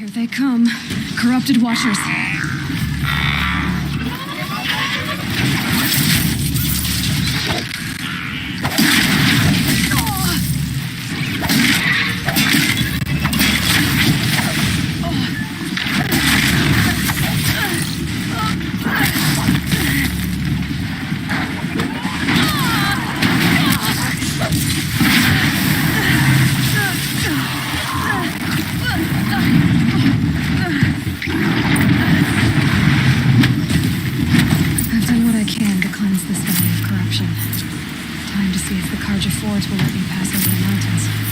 Here they come. Corrupted Watchers. Will let me pass over the mountains.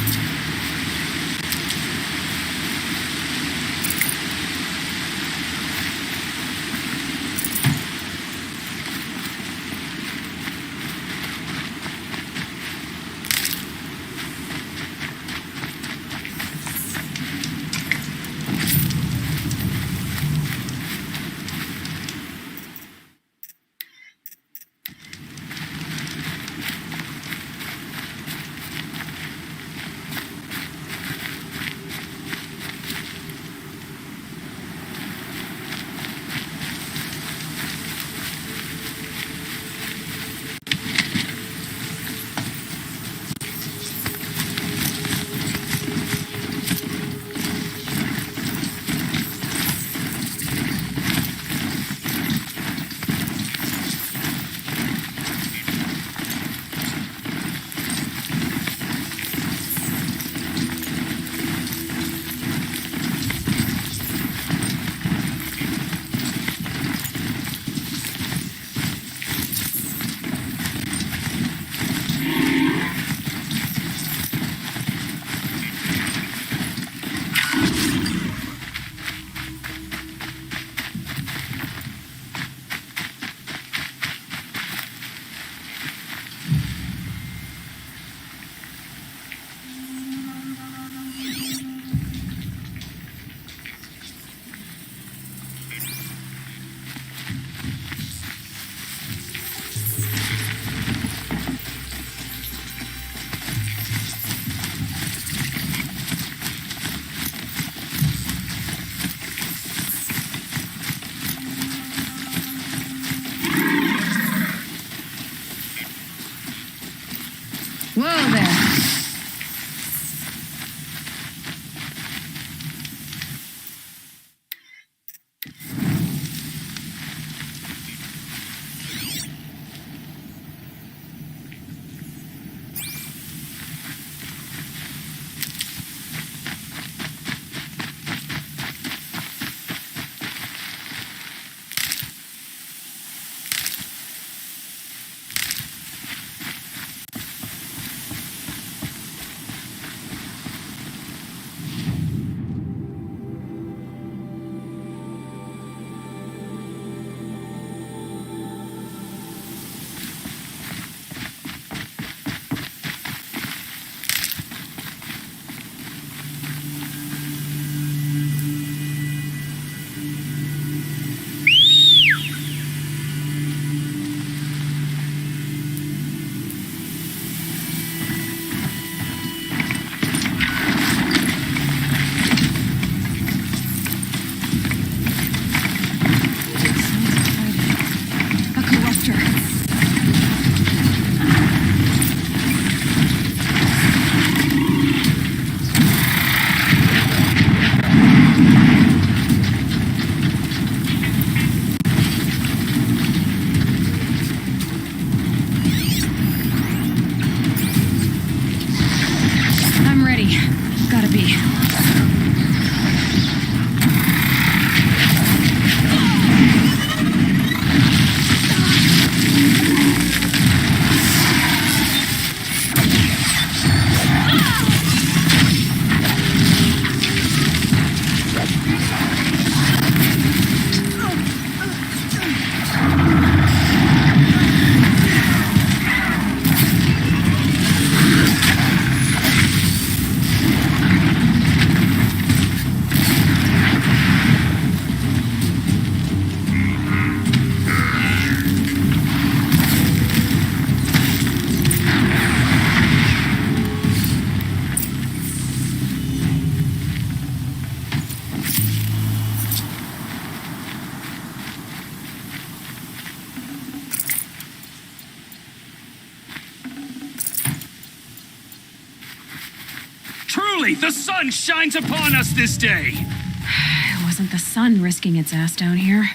Finally, the sun shines upon us this day! It wasn't the sun risking its ass down here.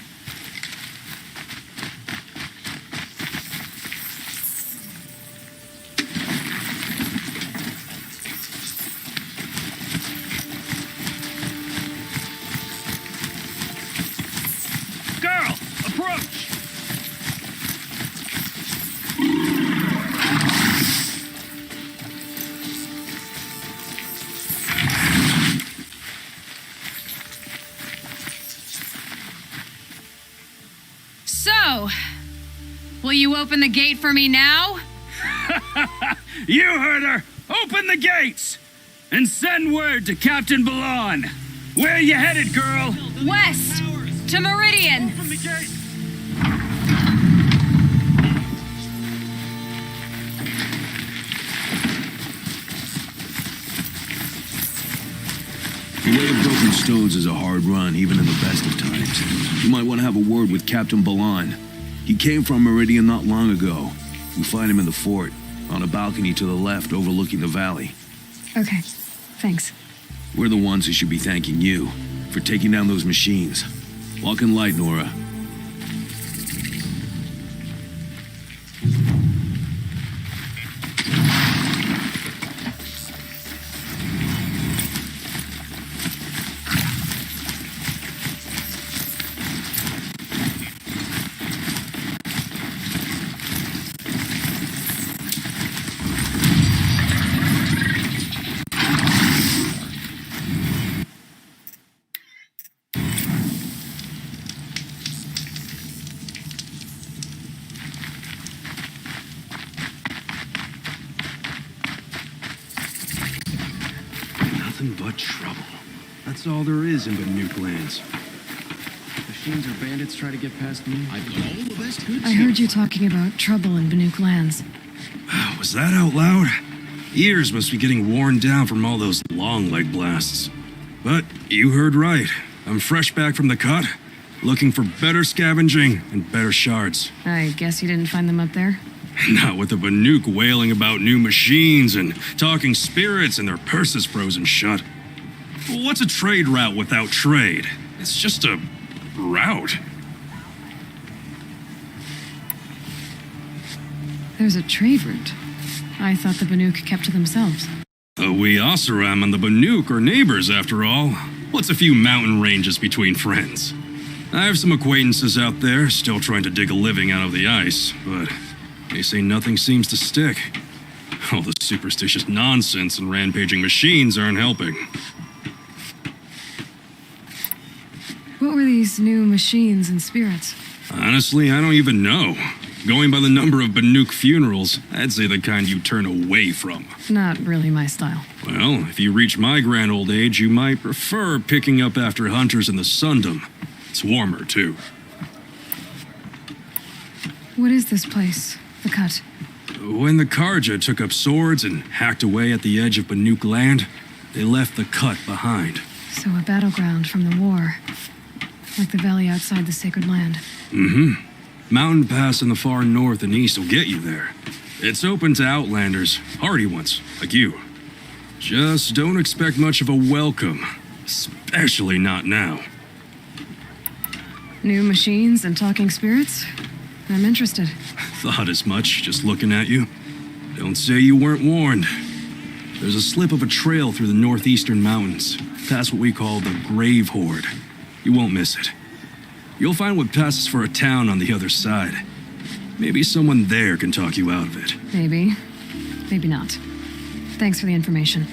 Girl, approach! So, will you open the gate for me now? You heard her! Open the gates! And send word to Captain Balon! Where you headed, girl? West! To Meridian! Open the gate! The way of broken stones is a hard run, even in the best of times. You might want to have a word with Captain Balon. He came from Meridian not long ago. You'll find him in the fort, on a balcony to the left overlooking the valley. Okay, thanks. We're the ones who should be thanking you for taking down those machines. Walk in light, Nora. Nothing but trouble. That's all there is in Banuk lands. Machines or bandits try to get past me. I've got all the best goods. I heard you talking about trouble in Banuk lands. Was that out loud? Ears must be getting worn down from all those long leg blasts. But you heard right. I'm fresh back from the cut, looking for better scavenging and better shards. I guess you didn't find them up there? Not with the Banuk wailing about new machines and talking spirits and their purses frozen shut. What's a trade route without trade? It's just a route. There's a trade route. I thought the Banuk kept to themselves. We Oseram and the Banuk are neighbors, after all. What's a few mountain ranges between friends? I have some acquaintances out there still trying to dig a living out of the ice, but they say nothing seems to stick. All the superstitious nonsense and rampaging machines aren't helping. What were these new machines and spirits? Honestly, I don't even know. Going by the number of Banuk funerals, I'd say the kind you turn away from. Not really my style. Well, if you reach my grand old age, you might prefer picking up after hunters in the Sundom. It's warmer, too. What is this place? The cut? When the Karja took up swords and hacked away at the edge of Banuk land, they left the cut behind. So a battleground from the war. Like the valley outside the sacred land. Mm-hmm. Mountain Pass in the far north and east will get you there. It's open to outlanders, hardy ones, like you. Just don't expect much of a welcome, especially not now. New machines and talking spirits? I'm interested. Thought as much, just looking at you. Don't say you weren't warned. There's a slip of a trail through the northeastern mountains, past what we call the Grave Horde. You won't miss it. You'll find what passes for a town on the other side. Maybe someone there can talk you out of it. Maybe. Maybe not. Thanks for the information.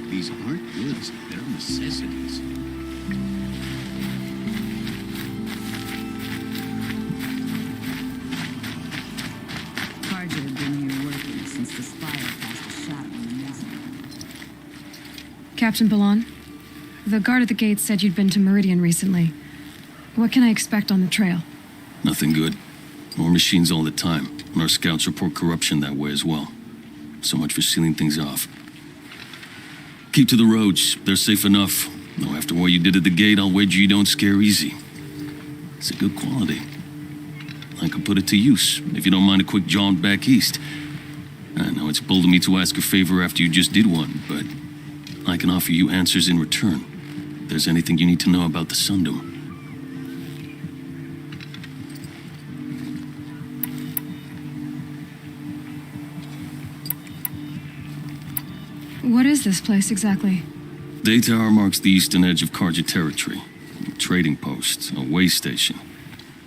These aren't goods, they're necessities. Karja had been here working since the spire cast a shadow on the mesa. Captain Balon, the guard at the gate said you'd been to Meridian recently. What can I expect on the trail? Nothing good. More machines all the time, and our scouts report corruption that way as well. So much for sealing things off. Keep to the roads. They're safe enough. Though after what you did at the gate, I'll wager you don't scare easy. It's a good quality. I could put it to use, if you don't mind a quick jaunt back east. I know it's bold of me to ask a favor after you just did one, but I can offer you answers in return. If there's anything you need to know about the Sundom. What is this place exactly? Day Tower marks the eastern edge of Karja territory. A trading post, a way station.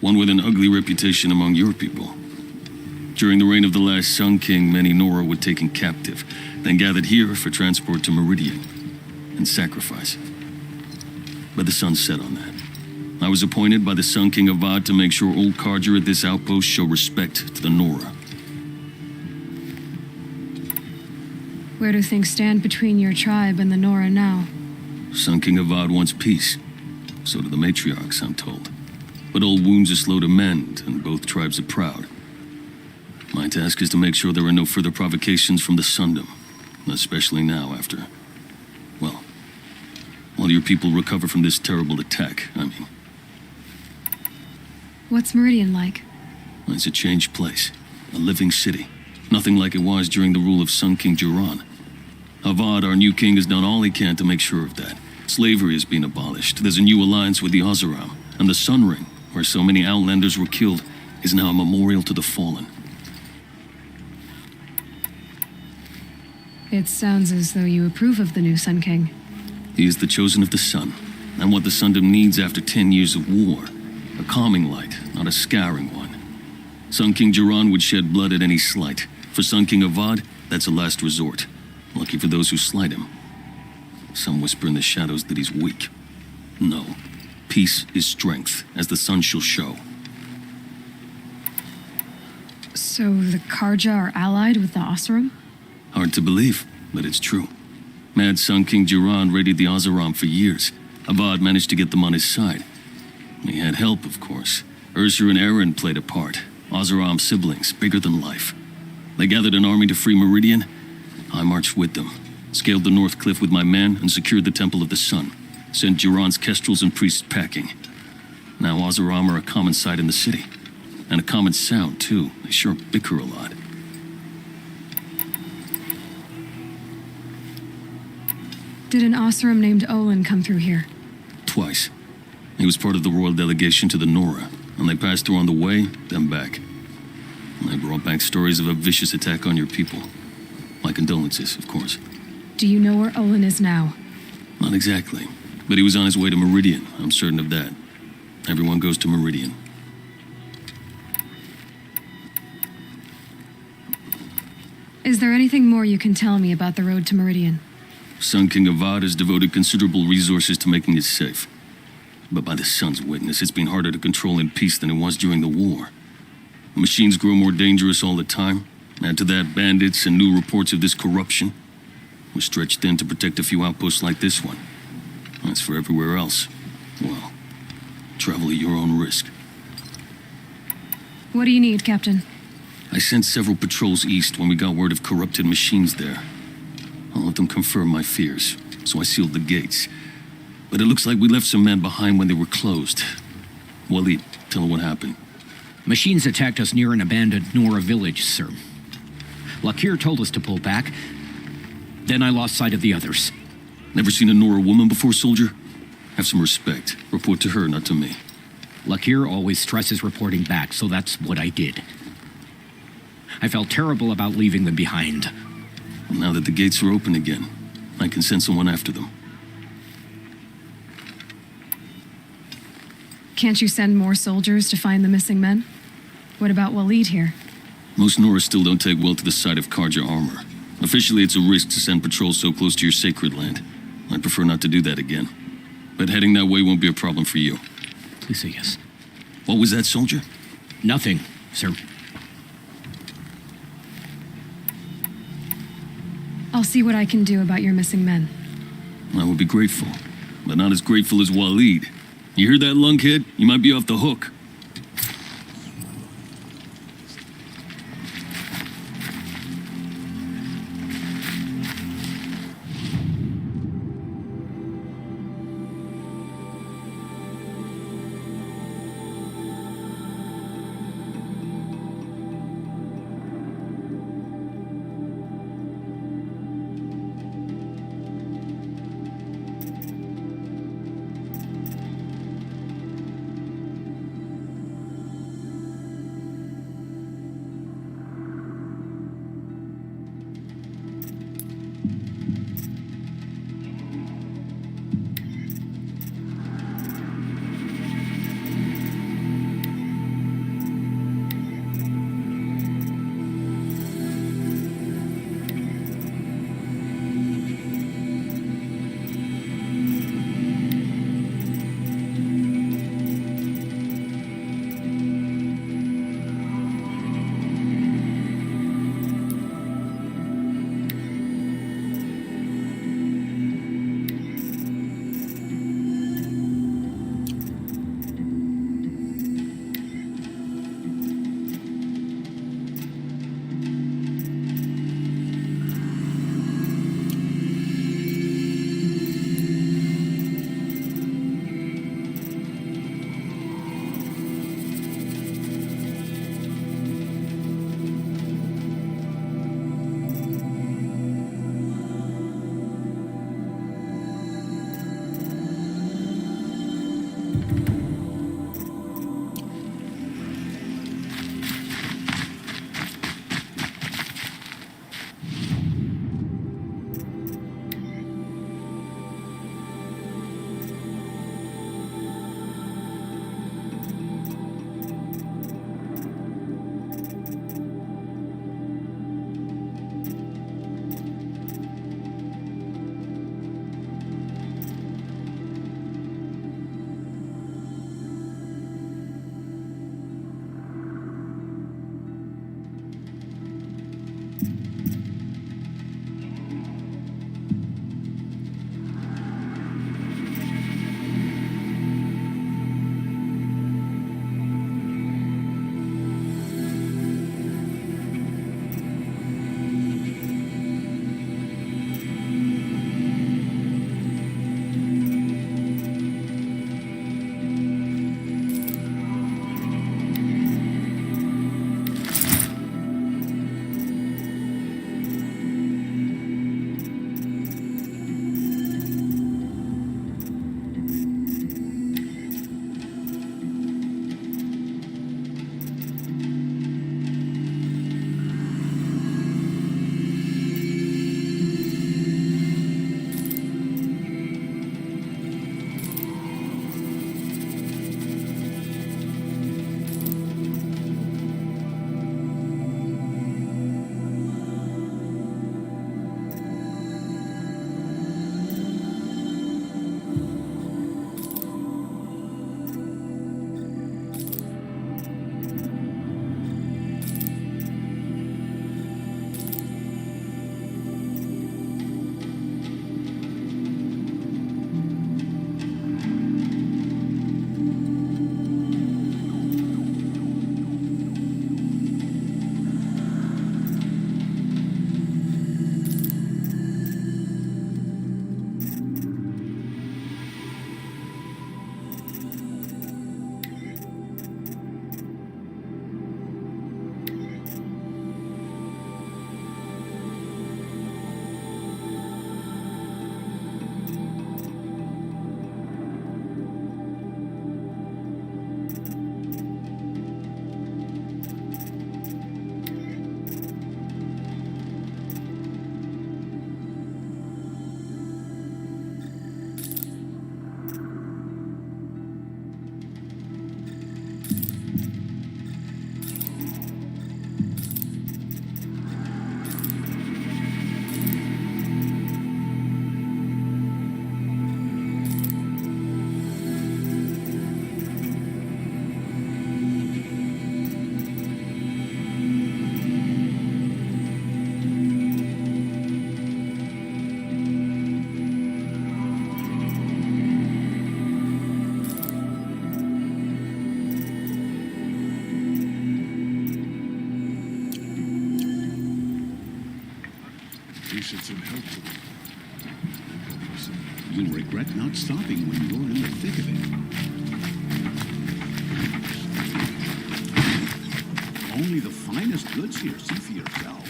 One with an ugly reputation among your people. During the reign of the last Sun King, many Nora were taken captive, then gathered here for transport to Meridian and sacrifice. But the sun set on that. I was appointed by the Sun King Avad to make sure old Karja at this outpost show respect to the Nora. Where do things stand between your tribe and the Nora now? Sun King Avad wants peace. So do the matriarchs, I'm told. But old wounds are slow to mend, and both tribes are proud. My task is to make sure there are no further provocations from the Sundom. Especially now after... well, while your people recover from this terrible attack, I mean. What's Meridian like? It's a changed place. A living city. Nothing like it was during the rule of Sun King Jiran. Avad, our new king, has done all he can to make sure of that. Slavery has been abolished. There's a new alliance with the Oseram. And the Sun Ring, where so many Outlanders were killed, is now a memorial to the fallen. It sounds as though you approve of the new Sun King. He is the chosen of the sun, and what the Sundom needs after 10 years of war. A calming light, not a scouring one. Sun King Jiran would shed blood at any slight. For Sun King Avad, that's a last resort. Lucky for those who slight him. Some whisper in the shadows that he's weak. No. Peace is strength, as the sun shall show. So the Karja are allied with the Oseram? Hard to believe, but it's true. Mad Sun King Jiran raided the Oseram for years. Avad managed to get them on his side. He had help, of course. Ursur and Eren played a part. Oseram siblings, bigger than life. They gathered an army to free Meridian. I marched with them, scaled the North Cliff with my men, and secured the Temple of the Sun. Sent Jiran's kestrels and priests packing. Now Oseram are a common sight in the city. And a common sound, too. They sure bicker a lot. Did an Oseram named Olin come through here? Twice. He was part of the royal delegation to the Nora, and they passed through on the way, then back. And they brought back stories of a vicious attack on your people. My condolences, of course. Do you know where Olin is now? Not exactly, but he was on his way to Meridian, I'm certain of that. Everyone goes to Meridian. Is there anything more you can tell me about the road to Meridian? Sun King Avad has devoted considerable resources to making it safe. But by the sun's witness, it's been harder to control in peace than it was during the war. Machines grow more dangerous all the time. Add to that bandits and new reports of this corruption. We're stretched thin to protect a few outposts like this one. As for everywhere else, well, travel at your own risk. What do you need, Captain? I sent several patrols east when we got word of corrupted machines there. All of them confirmed my fears, so I sealed the gates. But it looks like we left some men behind when they were closed. Waleed, tell them what happened. Machines attacked us near an abandoned Nora village, sir. Lakir told us to pull back. Then I lost sight of the others. Never seen a Nora woman before, soldier? Have some respect. Report to her, not to me. Lakir always stresses reporting back, so that's what I did. I felt terrible about leaving them behind. Now that the gates are open again, I can send someone after them. Can't you send more soldiers to find the missing men? What about Waleed here? Most Nora still don't take well to the sight of Karja armor. Officially, it's a risk to send patrols so close to your sacred land. I'd prefer not to do that again. But heading that way won't be a problem for you. Please say yes. What was that, soldier? Nothing, sir. I'll see what I can do about your missing men. I would be grateful, but not as grateful as Waleed. You hear that, lunkhead? You might be off the hook. you should send help to them. You'll regret not stopping when you're in the thick of it. Only the finest goods here. See for yourself.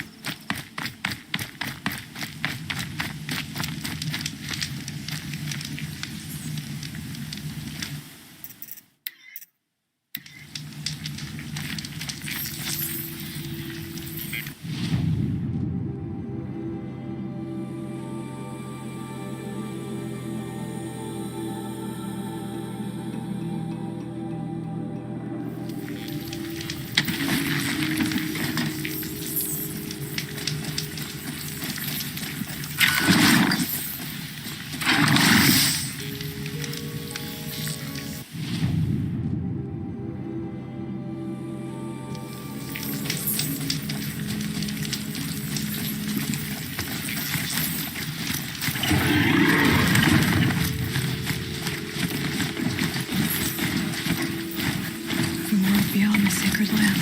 Beyond the sacred land.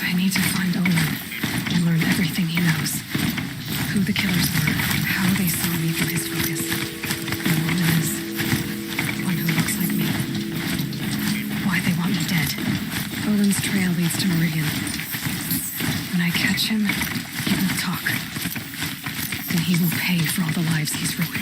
I need to find Aloy and learn everything he knows. Who the killers were, how they saw me through his focus. The woman is one who looks like me. Why they want me dead. Odin's trail leads to Meridian. When I catch him, he will talk. Then he will pay for all the lives he's ruined.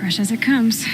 Fresh as it comes.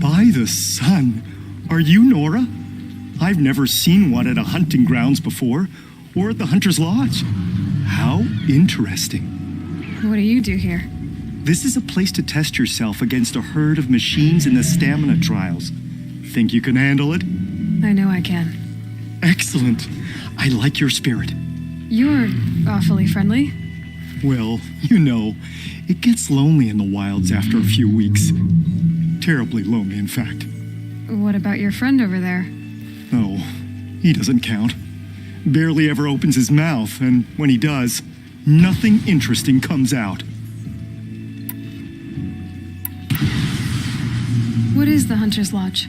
By the sun! Are you Nora? I've never seen one at a hunting grounds before, or at the Hunter's Lodge. How interesting. What do you do here? This is a place to test yourself against a herd of machines in the stamina trials. Think you can handle it? I know I can. Excellent. I like your spirit. You're awfully friendly. Well, you know, it gets lonely in the wilds after a few weeks. Terribly lonely, in fact. What about your friend over there? Oh, he doesn't count. Barely ever opens his mouth, and when he does, nothing interesting comes out. What is the Hunter's Lodge?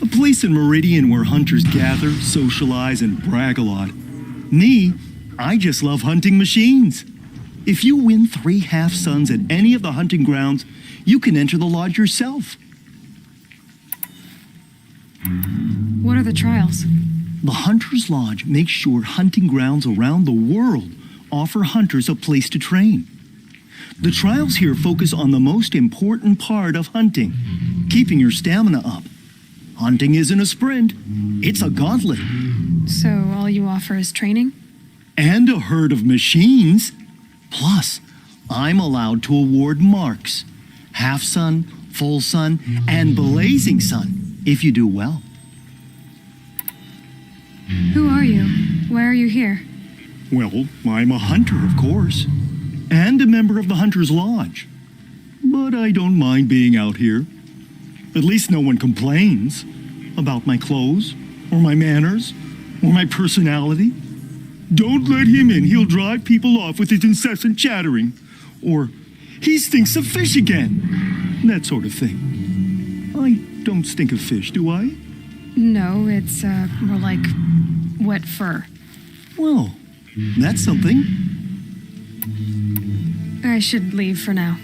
A place in Meridian where hunters gather, socialize, and brag a lot. Me, I just love hunting machines. If you win 3 half-suns at any of the hunting grounds, you can enter the lodge yourself. What are the trials? The Hunter's Lodge makes sure hunting grounds around the world offer hunters a place to train. The trials here focus on the most important part of hunting, keeping your stamina up. Hunting isn't a sprint, it's a gauntlet. So all you offer is training? And a herd of machines. Plus, I'm allowed to award marks. Half sun, full sun, and blazing sun, if you do well. Who are you? Why are you here? Well, I'm a hunter, of course, and a member of the Hunter's Lodge. But I don't mind being out here. At least no one complains about my clothes, or my manners, or my personality. Don't let him in, he'll drive people off with his incessant chattering. Or, he stinks of fish again. That sort of thing. I don't stink of fish, do I? No, it's more like wet fur. Well, that's something. I should leave for now.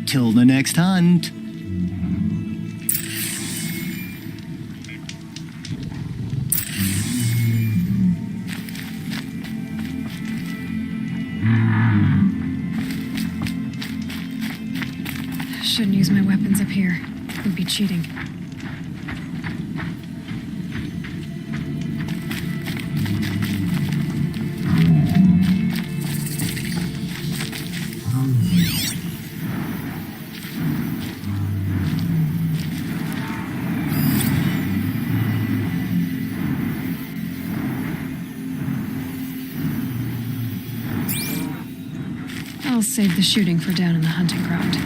Till the next hunt. Shouldn't use my weapons up here. Would be cheating. I'll save the shooting for down in the hunting ground.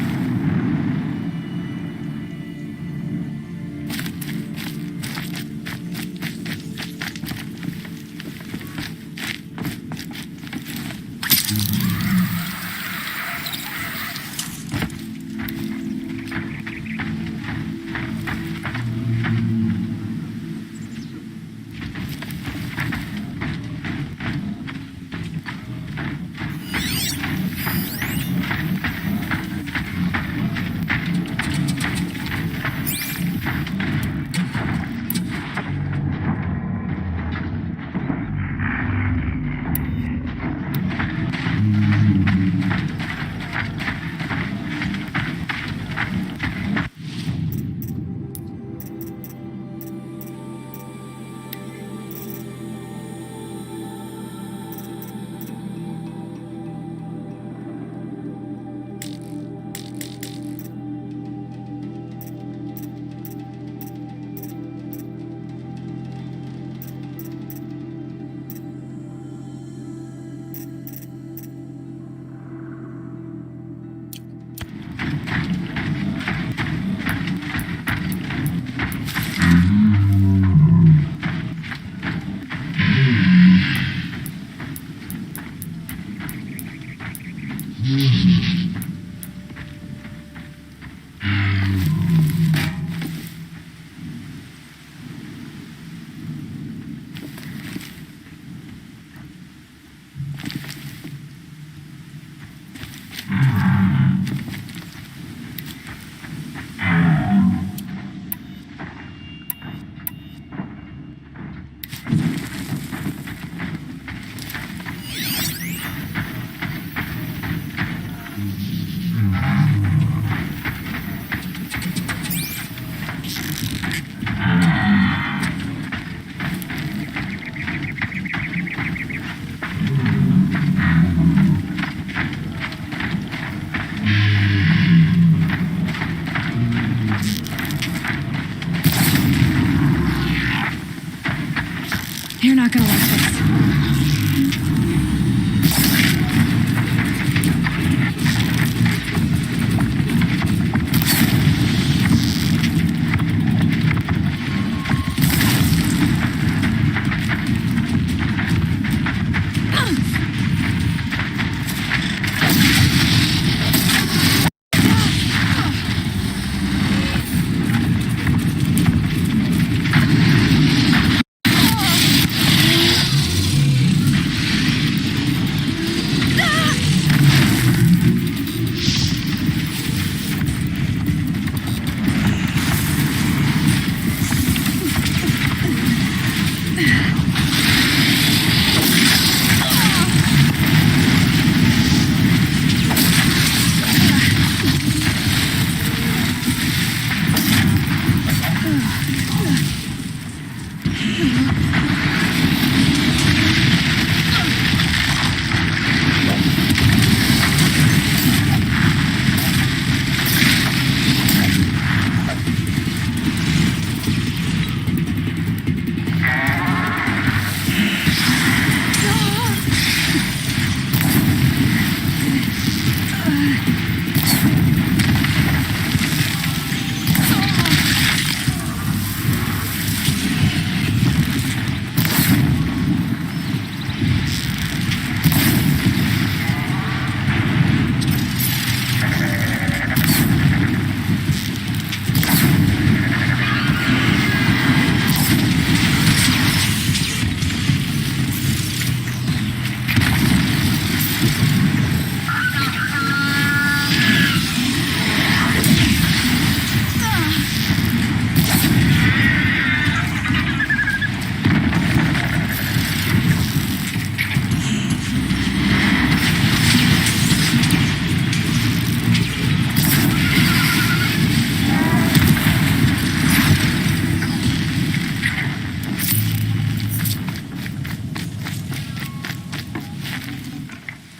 not gonna like this.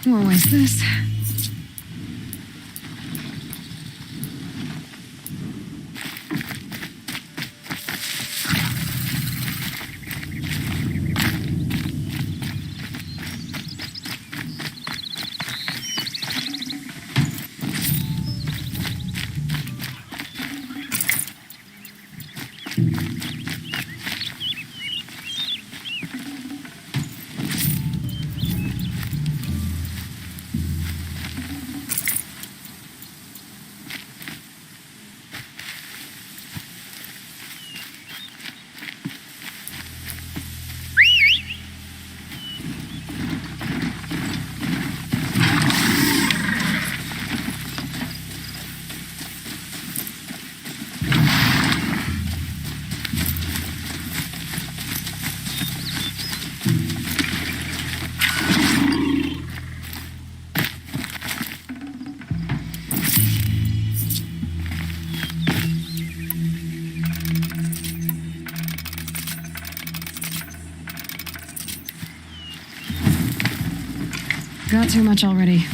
What was this? Got too much already.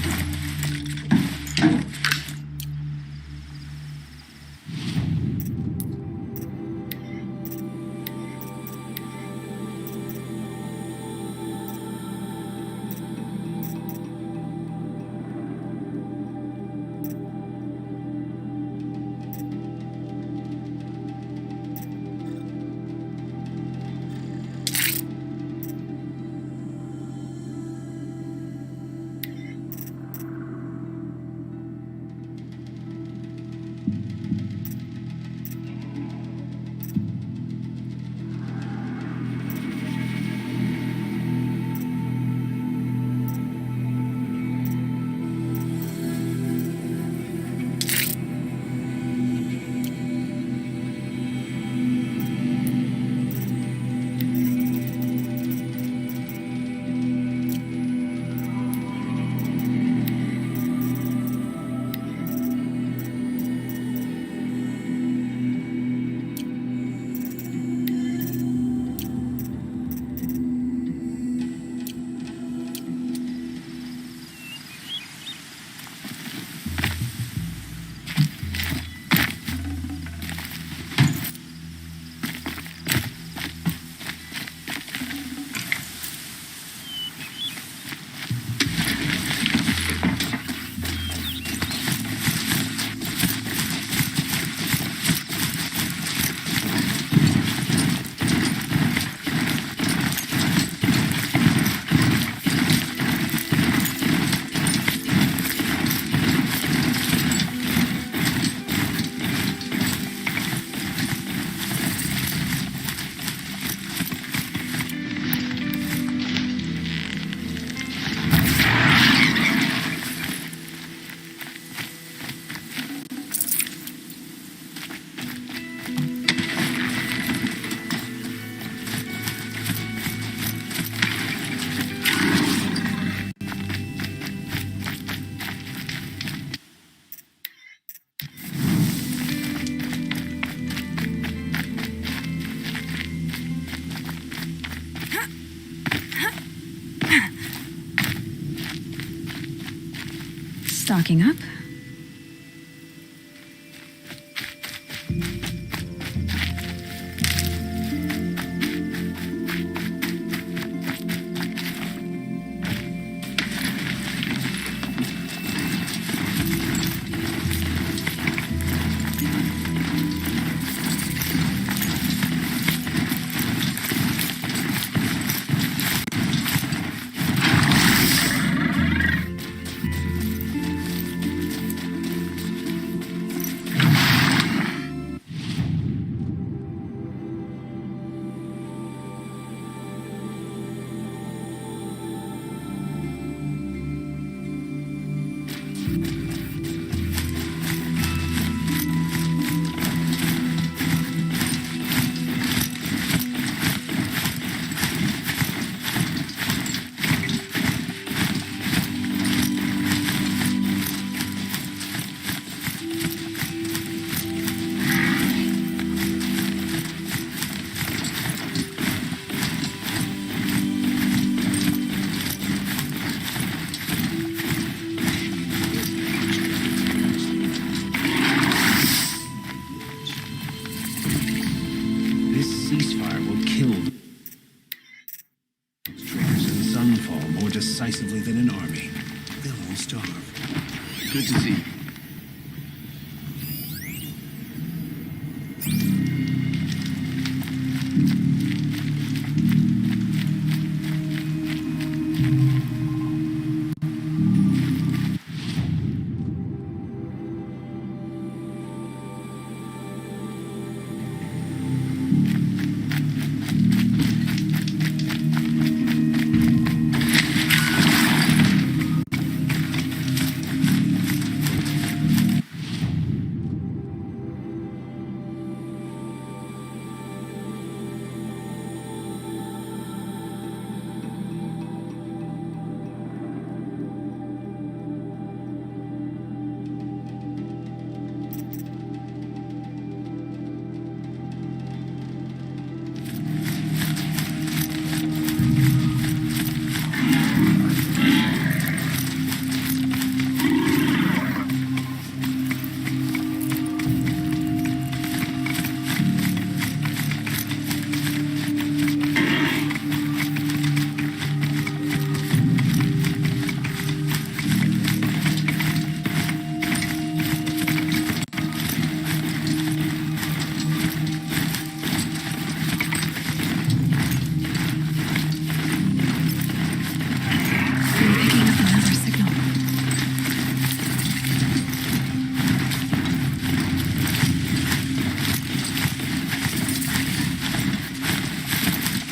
stocking up. Decisively than an army. They'll all starve. Good to see.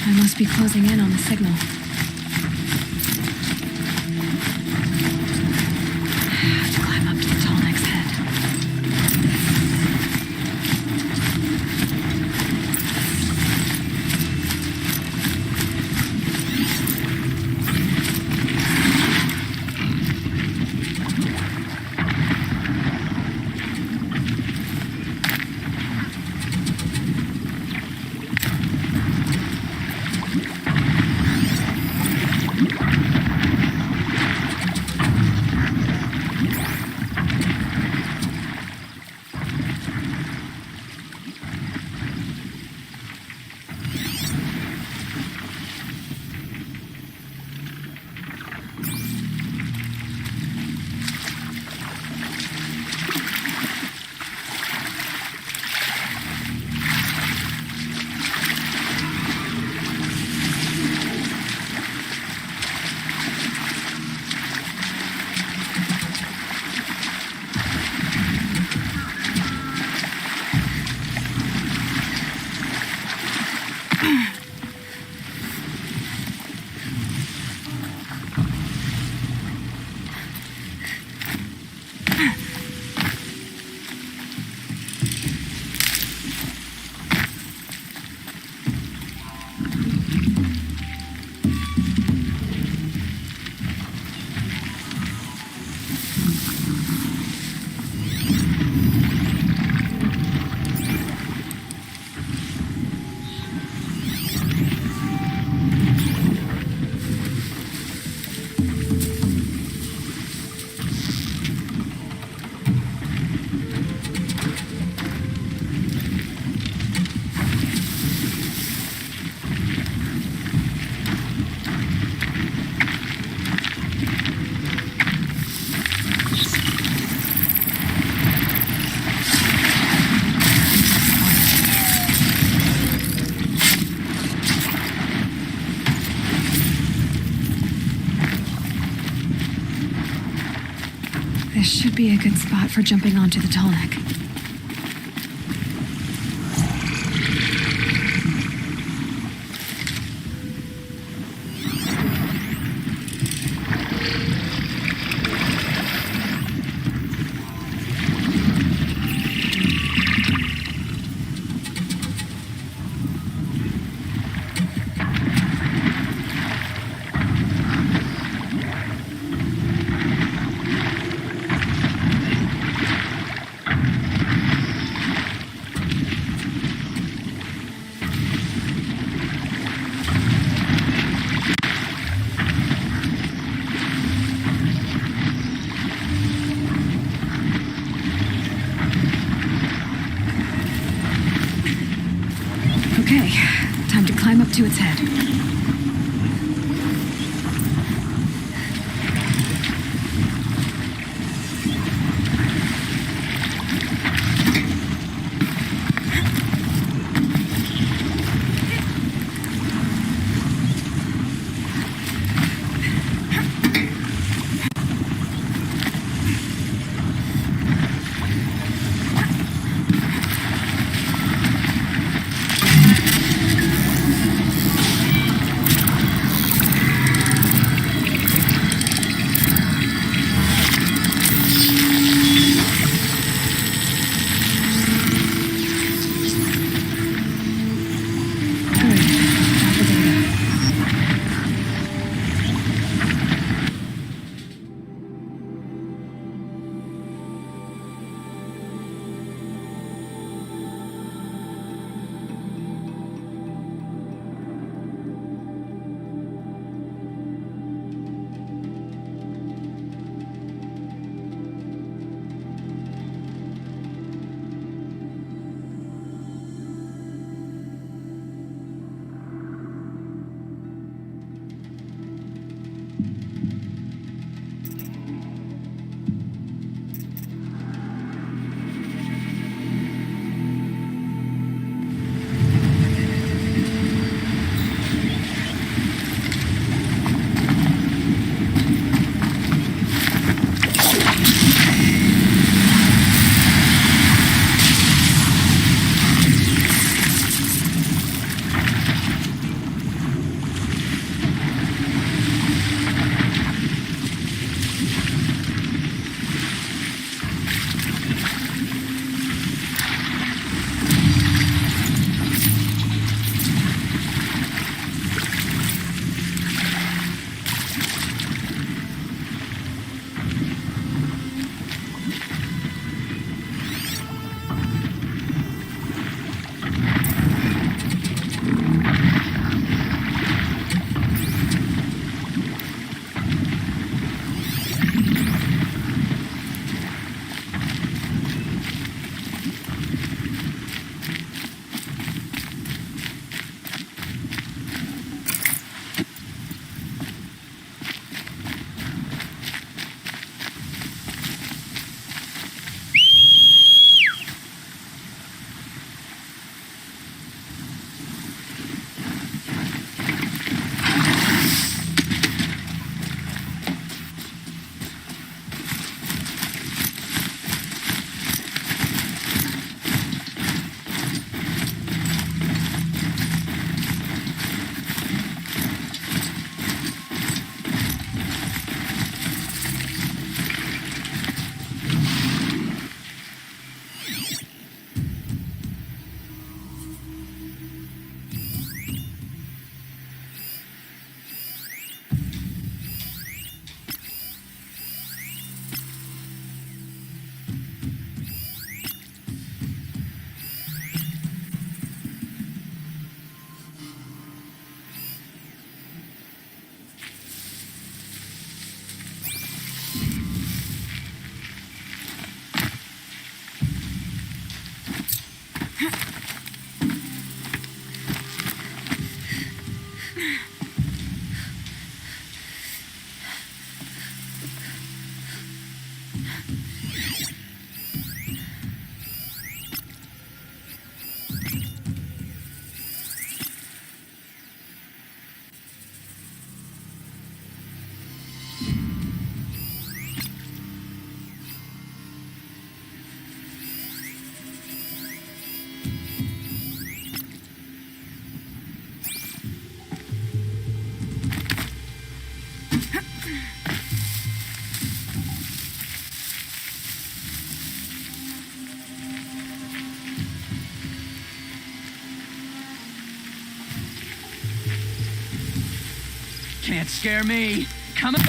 I must be closing in on the signal. I have to climb up to the Tallneck's head. be a good spot for jumping onto the tall neck. Okay, time to climb up to its head. Can't scare me. Come on.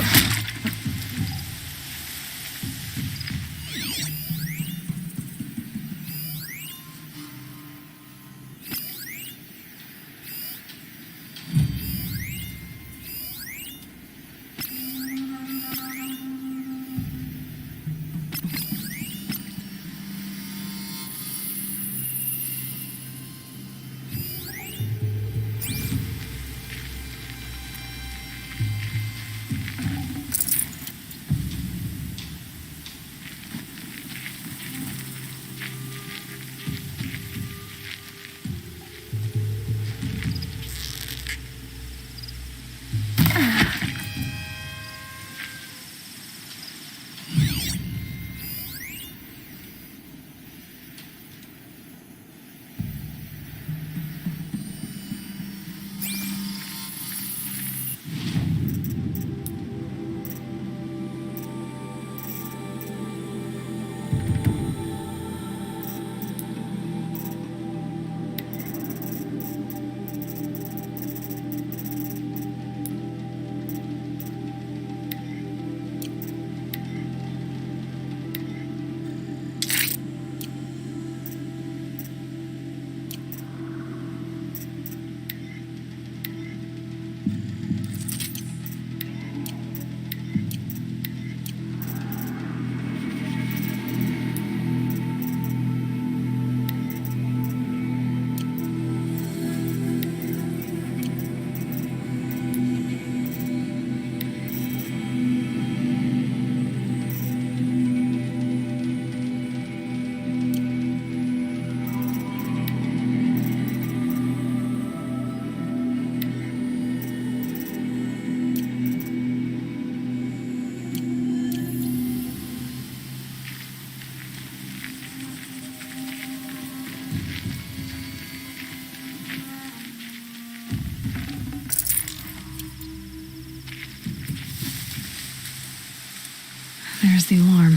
There's the alarm.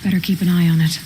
Better keep an eye on it.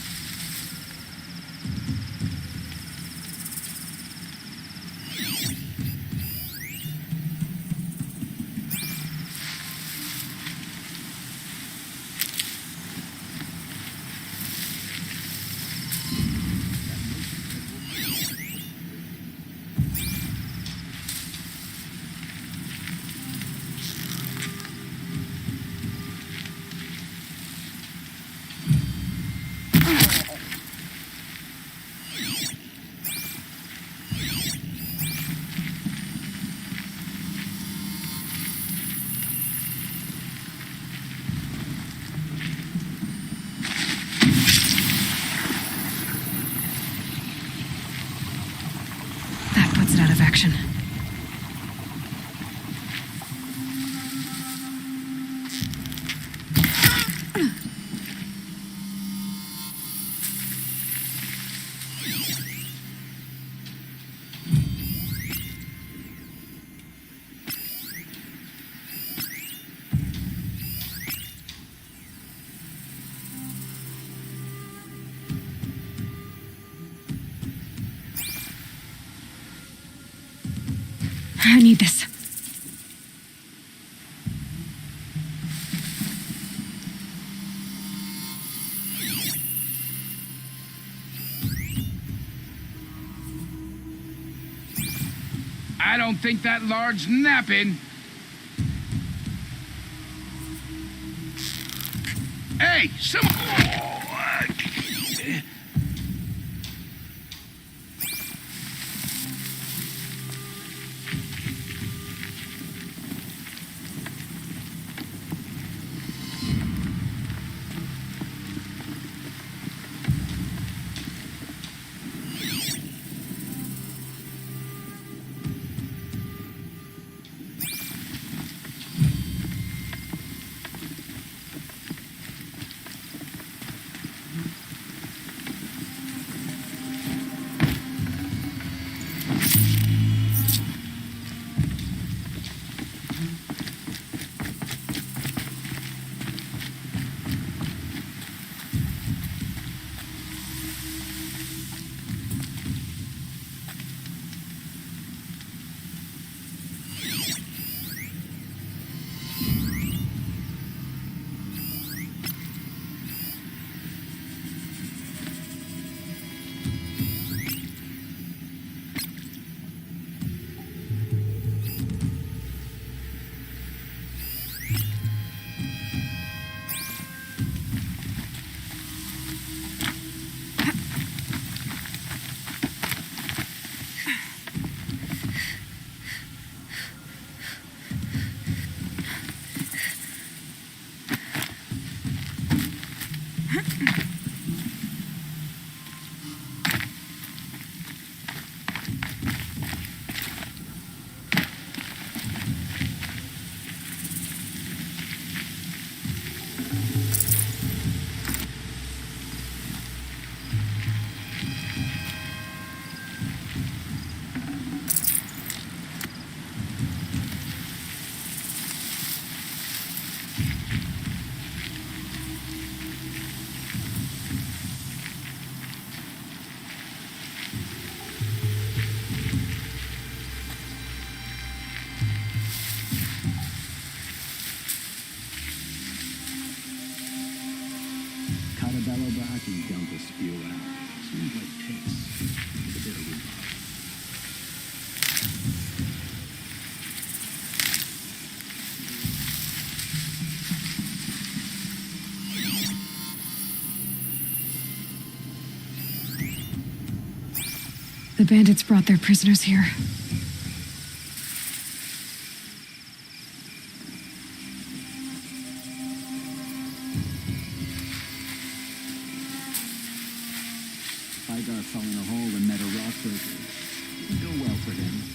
It out of action. I need this. I don't think that large napping. Hey, The bandits brought their prisoners here. Igar fell in a hole and met a rock breaker. Didn't go well for him.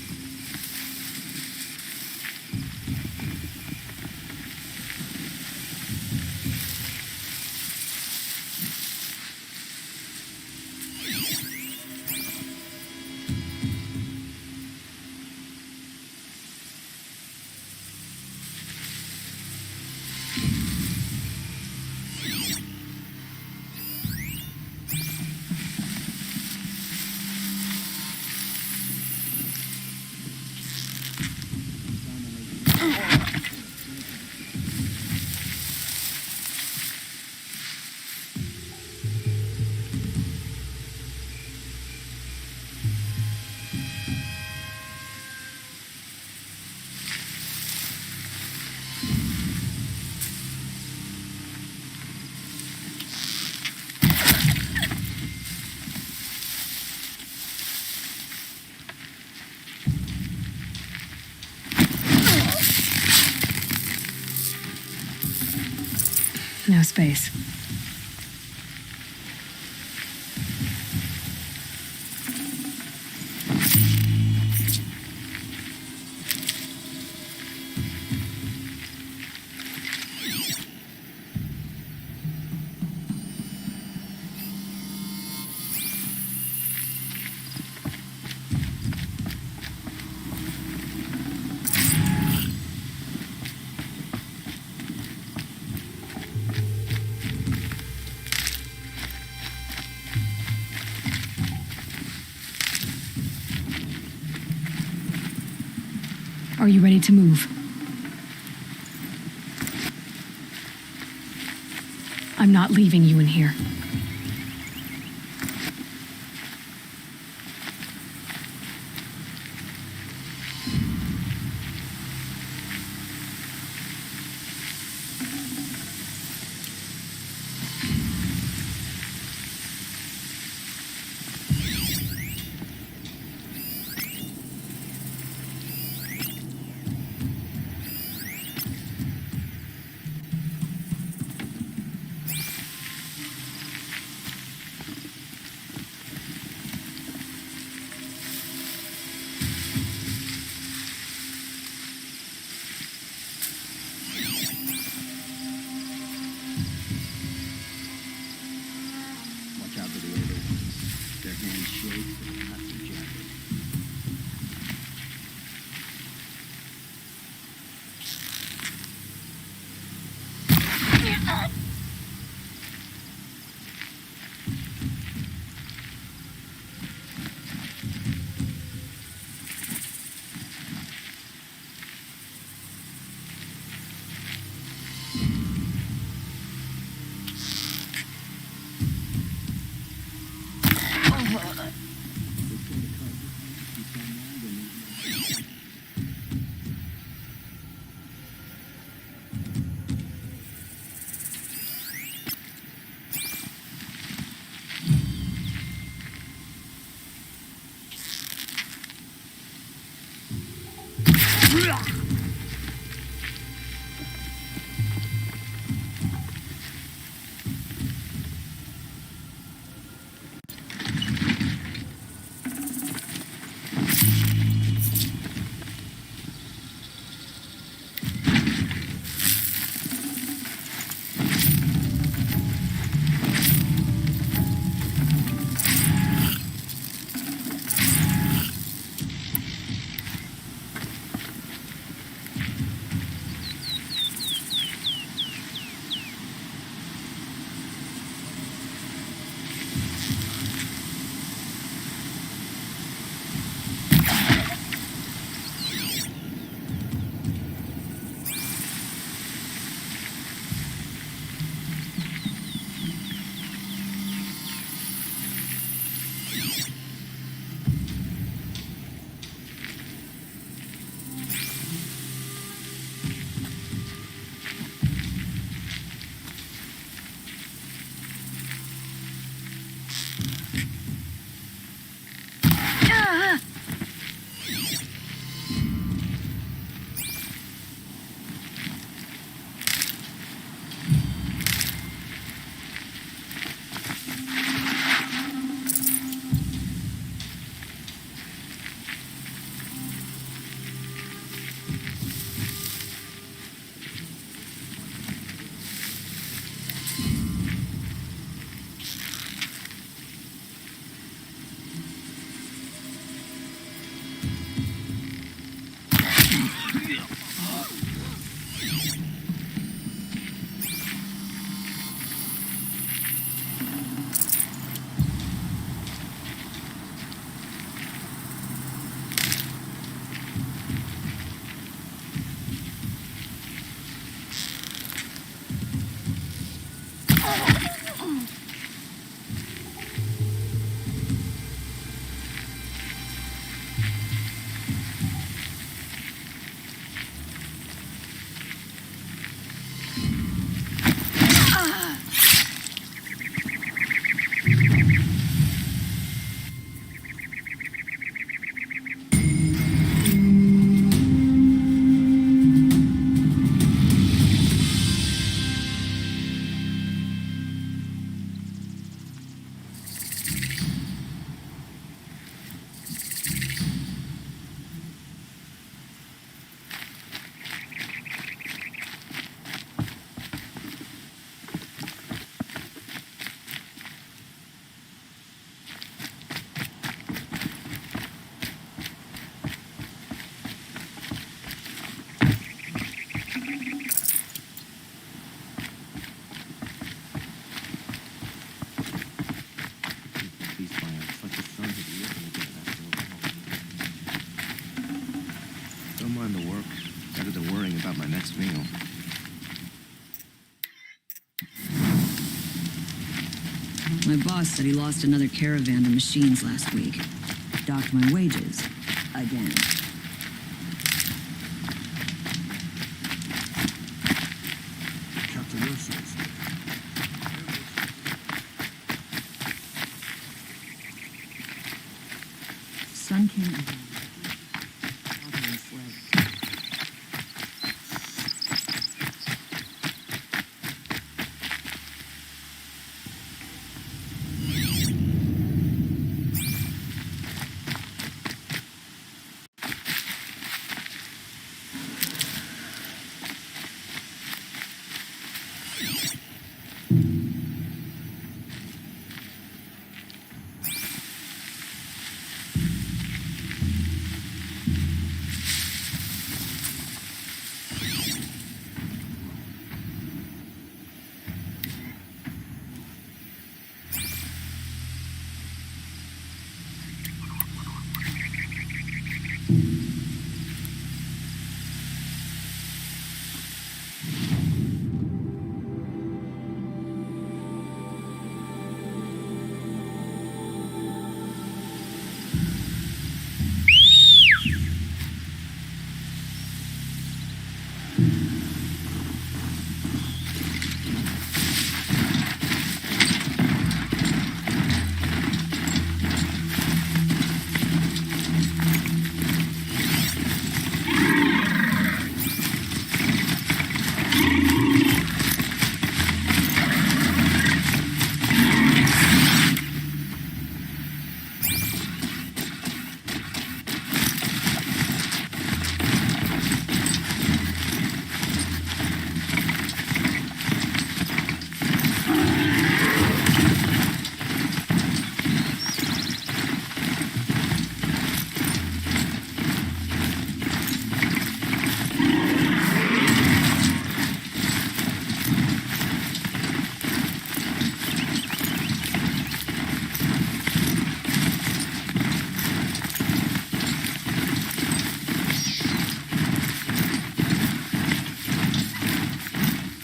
No space. Are you ready to move? I'm not leaving you in here. Watch out for the other ones. Their hands shake, but not too jagged. Don't mind the work. Better than worrying about my next meal. My boss said he lost another caravan to machines last week. Docked my wages. Again. Captain Ursul's. Sun came again.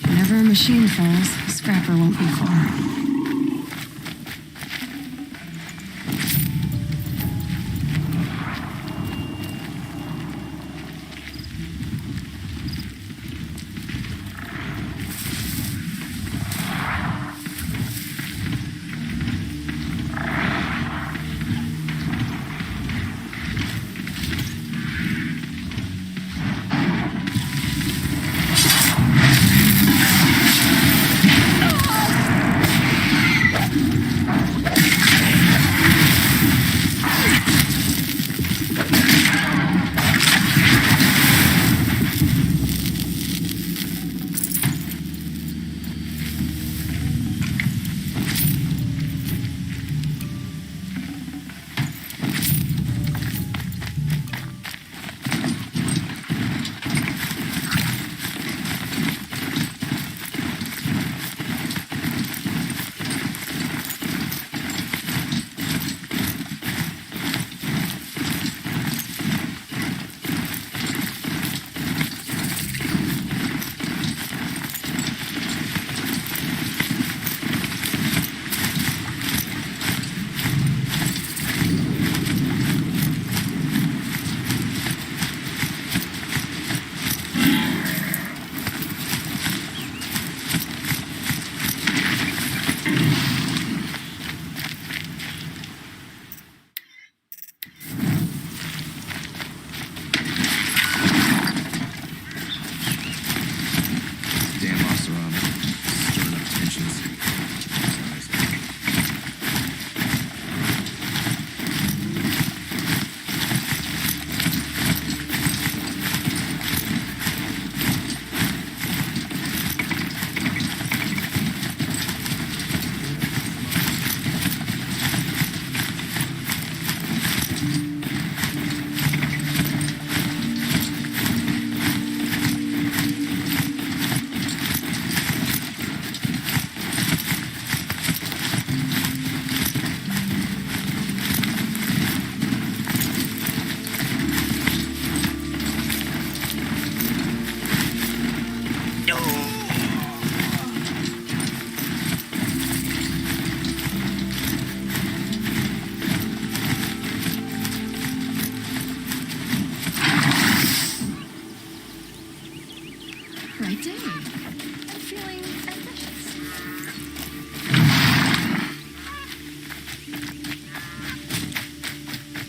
Whenever a machine falls, Scrapper won't be far.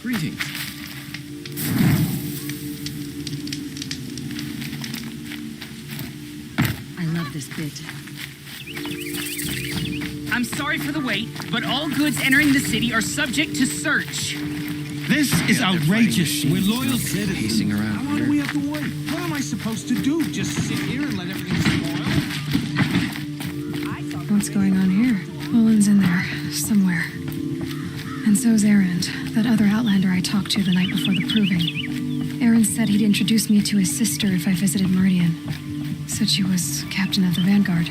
Greetings. I love this bit. I'm sorry for the wait, but all goods entering the city are subject to search. This is outrageous. We're loyal citizens. Pacing around. How long do we have to wait? What am I supposed to do? Just sit here and let everything spoil? What's going on here? Olin's in there, somewhere. And so's Erend, that other Outlander I talked to the night before the proving. Erend said he'd introduce me to his sister if I visited Meridian. Said she was captain of the Vanguard.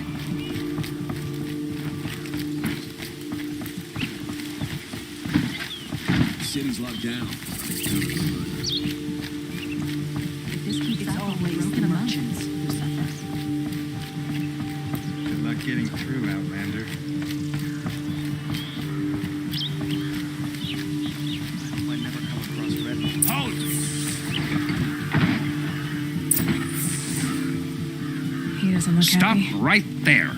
The city's locked down. It's always the merchants who suffer. Good luck getting through, Outlander. I never come across Red. Halt! He doesn't look Stop happy. right there.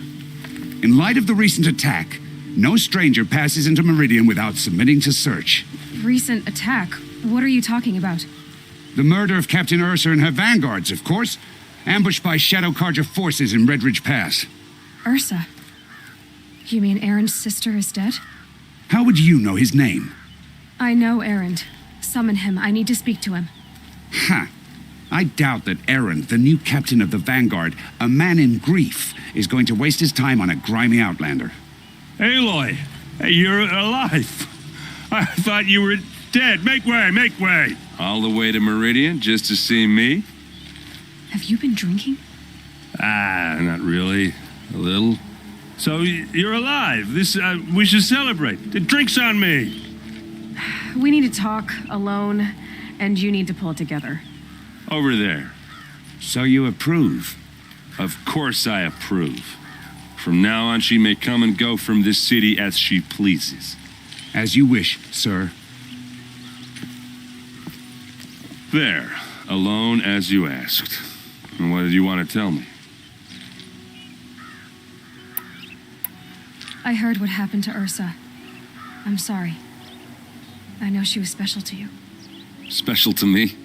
In light of the recent attack, no stranger passes into Meridian without submitting to search. Recent attack? What are you talking about? The murder of Captain Ursa and her vanguards, of course. Ambushed by Shadow Carja forces in Redridge Pass. Ursa? You mean Erend's sister is dead? How would you know his name? I know Erend. Summon him. I need to speak to him. Ha! I doubt that Erend, the new captain of the Vanguard, a man in grief, is going to waste his time on a grimy Outlander. Aloy, hey, you're alive. I thought you were dead. Make way, make way. All the way to Meridian just to see me? Have you been drinking? Not really. A little. So you're alive. We should celebrate. The drink's on me. We need to talk alone, and you need to pull it together. Over there. So you approve? Of course I approve. From now on, she may come and go from this city as she pleases. As you wish, sir. There. Alone as you asked. And what did you want to tell me? I heard what happened to Ursa. I'm sorry. I know she was special to you. Special to me?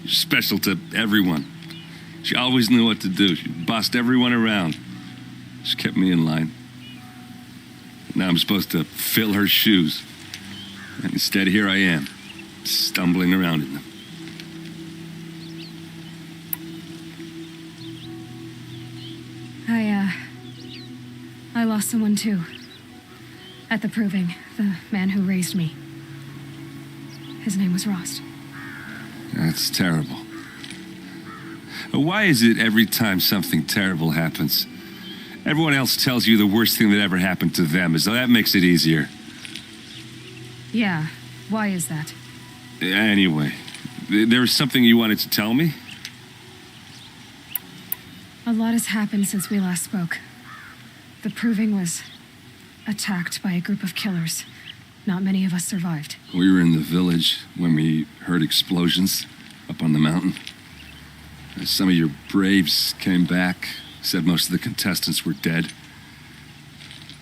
Special to everyone. She always knew what to do. She bossed everyone around. She kept me in line. Now I'm supposed to fill her shoes. And instead, here I am, stumbling around in them. I lost someone too. At the proving, the man who raised me. His name was Rost. That's terrible. Why is it every time something terrible happens, everyone else tells you the worst thing that ever happened to them, as though that makes it easier? Yeah, why is that? Anyway, there was something you wanted to tell me? A lot has happened since we last spoke. The proving was attacked by a group of killers. Not many of us survived. We were in the village when we heard explosions up on the mountain. Some of your braves came back, said most of the contestants were dead.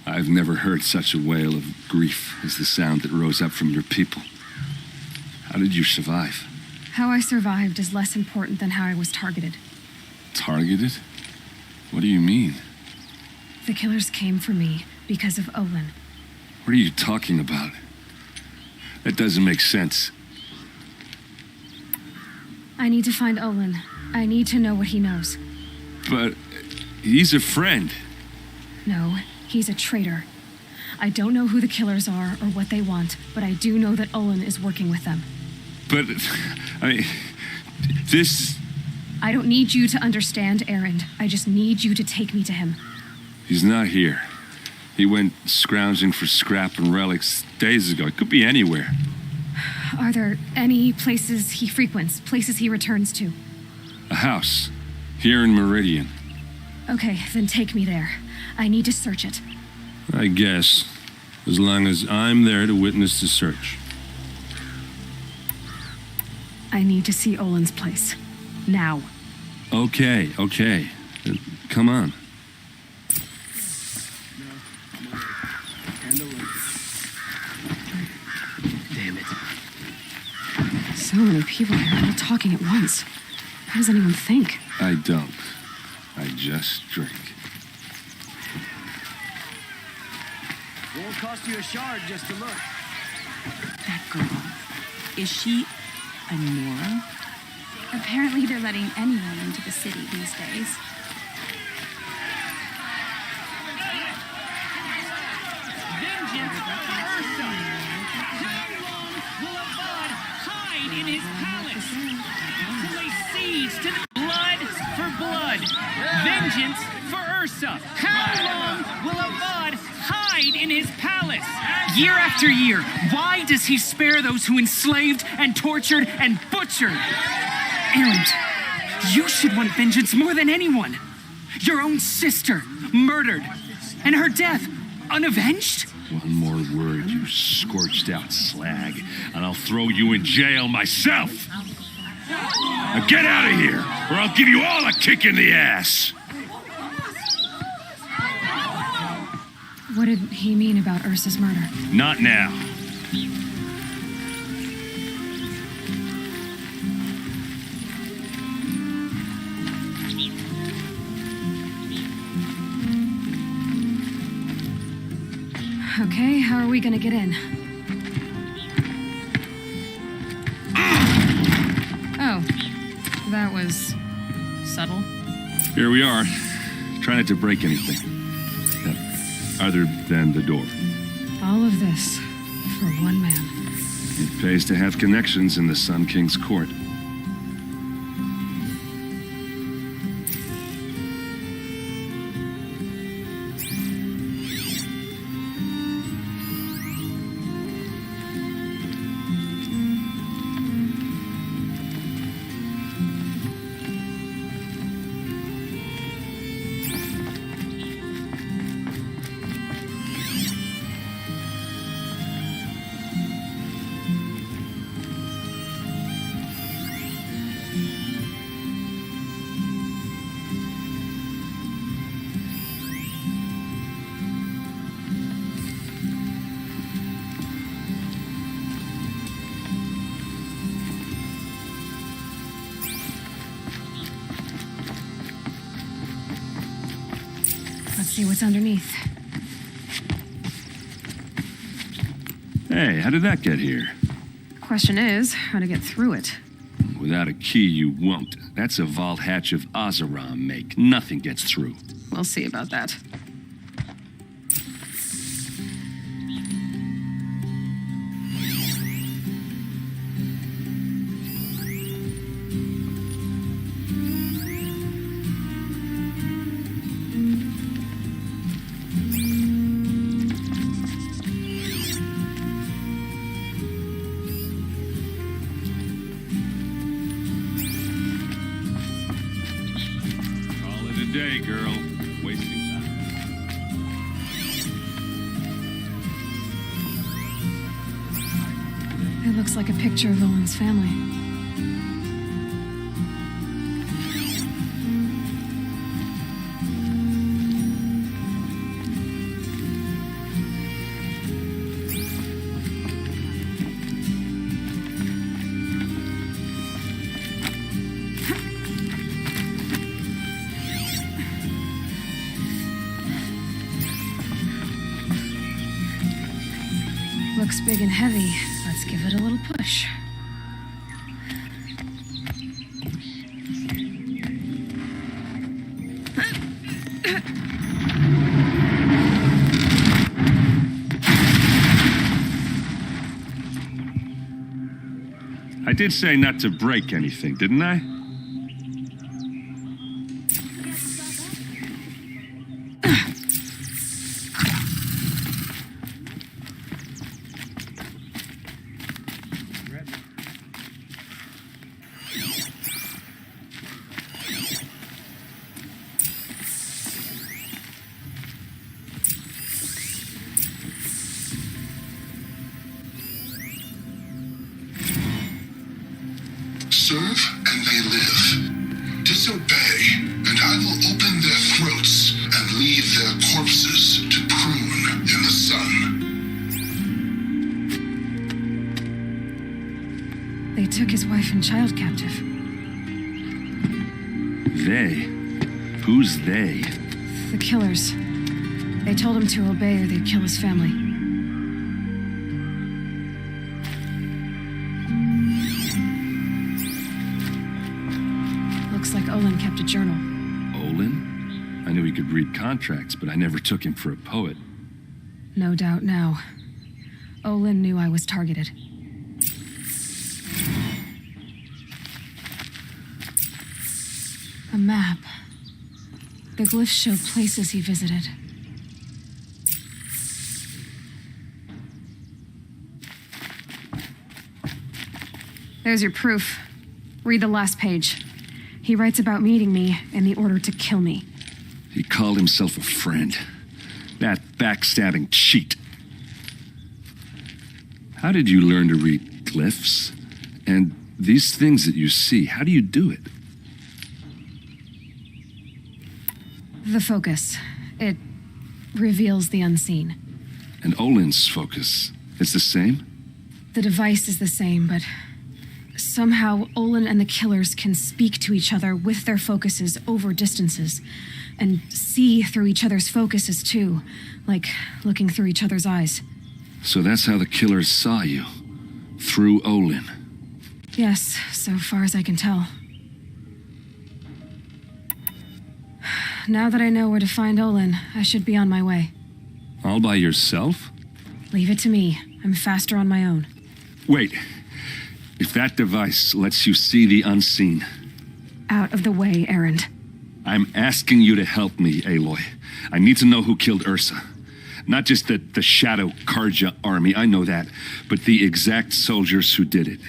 I've never heard such a wail of grief as the sound that rose up from your people. How did you survive? How I survived is less important than how I was targeted. Targeted? What do you mean? The killers came for me because of Olin. What are you talking about? That doesn't make sense. I need to find Olin. I need to know what he knows. But he's a friend. No, he's a traitor. I don't know who the killers are or what they want, but I do know that Olin is working with them. But, this... I don't need you to understand, Erend. I just need you to take me to him. He's not here. He went scrounging for scrap and relics days ago. It could be anywhere. Are there any places he frequents, places he returns to? A house. Here in Meridian. Okay, then take me there. I need to search it. I guess. As long as I'm there to witness the search. I need to see Olin's place. Now. Okay. Come on. Damn it. So many people here, all talking at once. How does anyone think? I don't. I just drink. Won't cost you a shard just to look. That girl. Is she a Nora? Apparently they're letting anyone into the city these days. Vengeance for Ursa! How long will Avad hide in his palace? To lay siege to the blood for blood. Vengeance for Ursa. How long will Avad hide in his palace? Year after year, why does he spare those who enslaved and tortured and butchered? Erend, you should want vengeance more than anyone. Your own sister, murdered, and her death, unavenged? One more word, you scorched out slag, and I'll throw you in jail myself. Now get out of here, or I'll give you all a kick in the ass. What did he mean about Ursa's murder? Not now. Okay, how are we gonna get in? Oh, that was subtle. Here we are. Try not to break anything. Other than the door. All of this for one man. It pays to have connections in the Sun King's court. Let's see what's underneath. Hey, how did that get here? Question is, how to get through it. Without a key, you won't. That's a vault hatch of Oseram make. Nothing gets through. We'll see about that. Day, girl. Wasting time. It looks like a picture of Owen's family. Looks big and heavy. Let's give it a little push. I did say not to break anything, didn't I? Serve and they live. Disobey, and I will open their throats and leave their corpses to prune in the sun. They took his wife and child captive. They? Who's they? The killers. They told him to obey or they'd kill his family. Looks like Olin kept a journal. Olin? I knew he could read contracts, but I never took him for a poet. No doubt now. Olin knew I was targeted. A map. The glyphs show places he visited. There's your proof. Read the last page. He writes about meeting me in the order to kill me. He called himself a friend. That backstabbing cheat. How did you learn to read glyphs? And these things that you see, how do you do it? The focus. It reveals the unseen. And Olin's focus, it's the same? The device is the same, but somehow Olin and the killers can speak to each other with their focuses over distances, and see through each other's focuses too, like looking through each other's eyes. So that's how the killers saw you, through Olin. Yes, so far as I can tell. Now that I know where to find Olin, I should be on my way. All by yourself? Leave it to me. I'm faster on my own. Wait. If that device lets you see the unseen... Out of the way, Erend. I'm asking you to help me, Aloy. I need to know who killed Ursa. Not just the Shadow Karja army, I know that, but the exact soldiers who did it.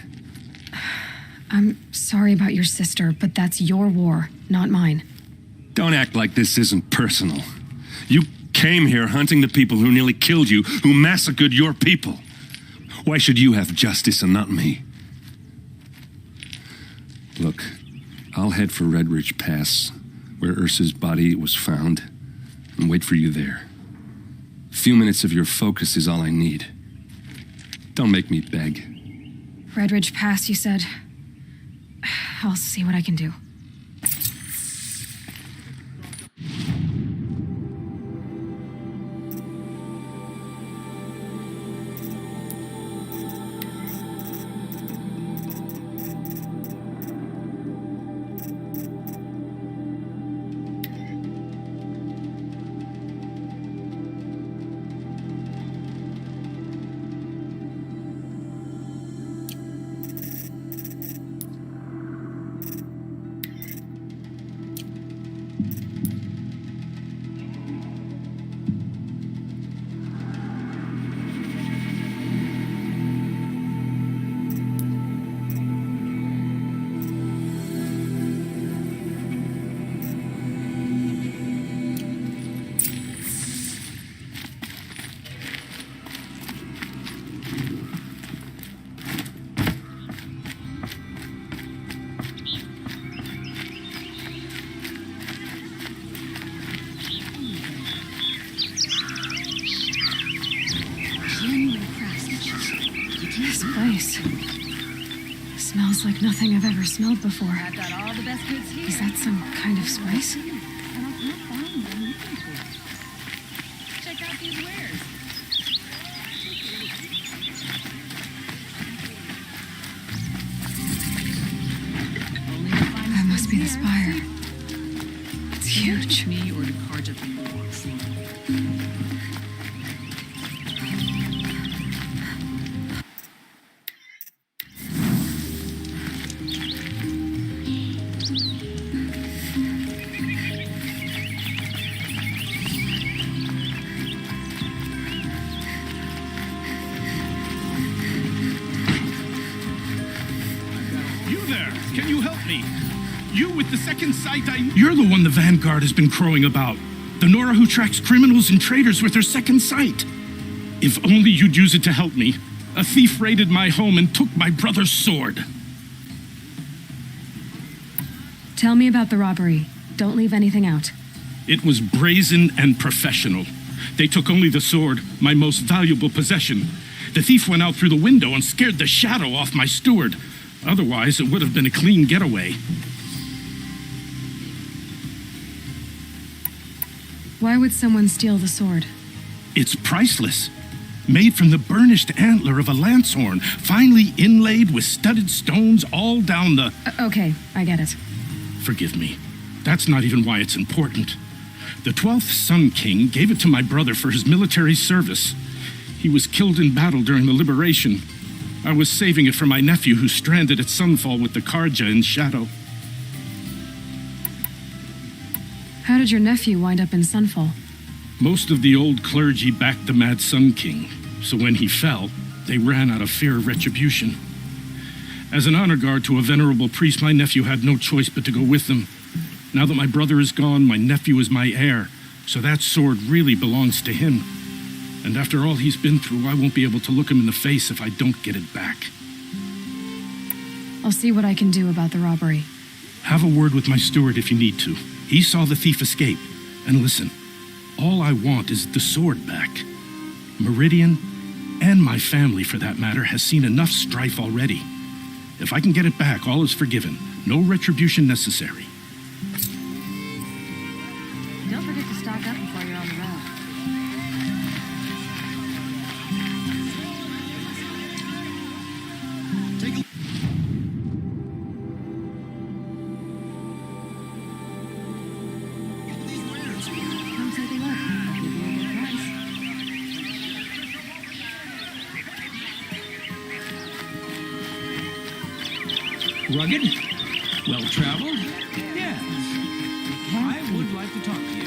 I'm sorry about your sister, but that's your war, not mine. Don't act like this isn't personal. You came here hunting the people who nearly killed you, who massacred your people. Why should you have justice and not me? Look, I'll head for Red Ridge Pass, where Ursa's body was found, and wait for you there. A few minutes of your focus is all I need. Don't make me beg. Red Ridge Pass, you said? I'll see what I can do. This place smells like nothing I've ever smelled before. I've got all the best goods here. Is that some kind of spice? And I can't find what I'm looking for. Check out these wares. That must be the spire. It's huge. Me or to Karja people walks. Can you help me? You with the second sight, You're the one the Vanguard has been crowing about. The Nora who tracks criminals and traitors with her second sight. If only you'd use it to help me. A thief raided my home and took my brother's sword. Tell me about the robbery. Don't leave anything out. It was brazen and professional. They took only the sword, my most valuable possession. The thief went out through the window and scared the shadow off my steward. Otherwise, it would have been a clean getaway. Why would someone steal the sword? It's priceless. Made from the burnished antler of a lancehorn, finely inlaid with studded stones all down the... Okay, I get it. Forgive me. That's not even why it's important. The 12th Sun King gave it to my brother for his military service. He was killed in battle during the liberation. I was saving it for my nephew who's stranded at Sunfall with the Karja in Shadow. How did your nephew wind up in Sunfall? Most of the old clergy backed the Mad Sun King, so when he fell, they ran out of fear of retribution. As an honor guard to a venerable priest, my nephew had no choice but to go with them. Now that my brother is gone, my nephew is my heir, so that sword really belongs to him. And after all he's been through, I won't be able to look him in the face if I don't get it back. I'll see what I can do about the robbery. Have a word with my steward if you need to. He saw the thief escape. And listen, all I want is the sword back. Meridian, and my family for that matter, has seen enough strife already. If I can get it back, all is forgiven. No retribution necessary. Don't forget to stock up before you're on the road. Come take a look. I'll give you a good price. Rugged? Well-traveled? Yes. I would like to talk to you.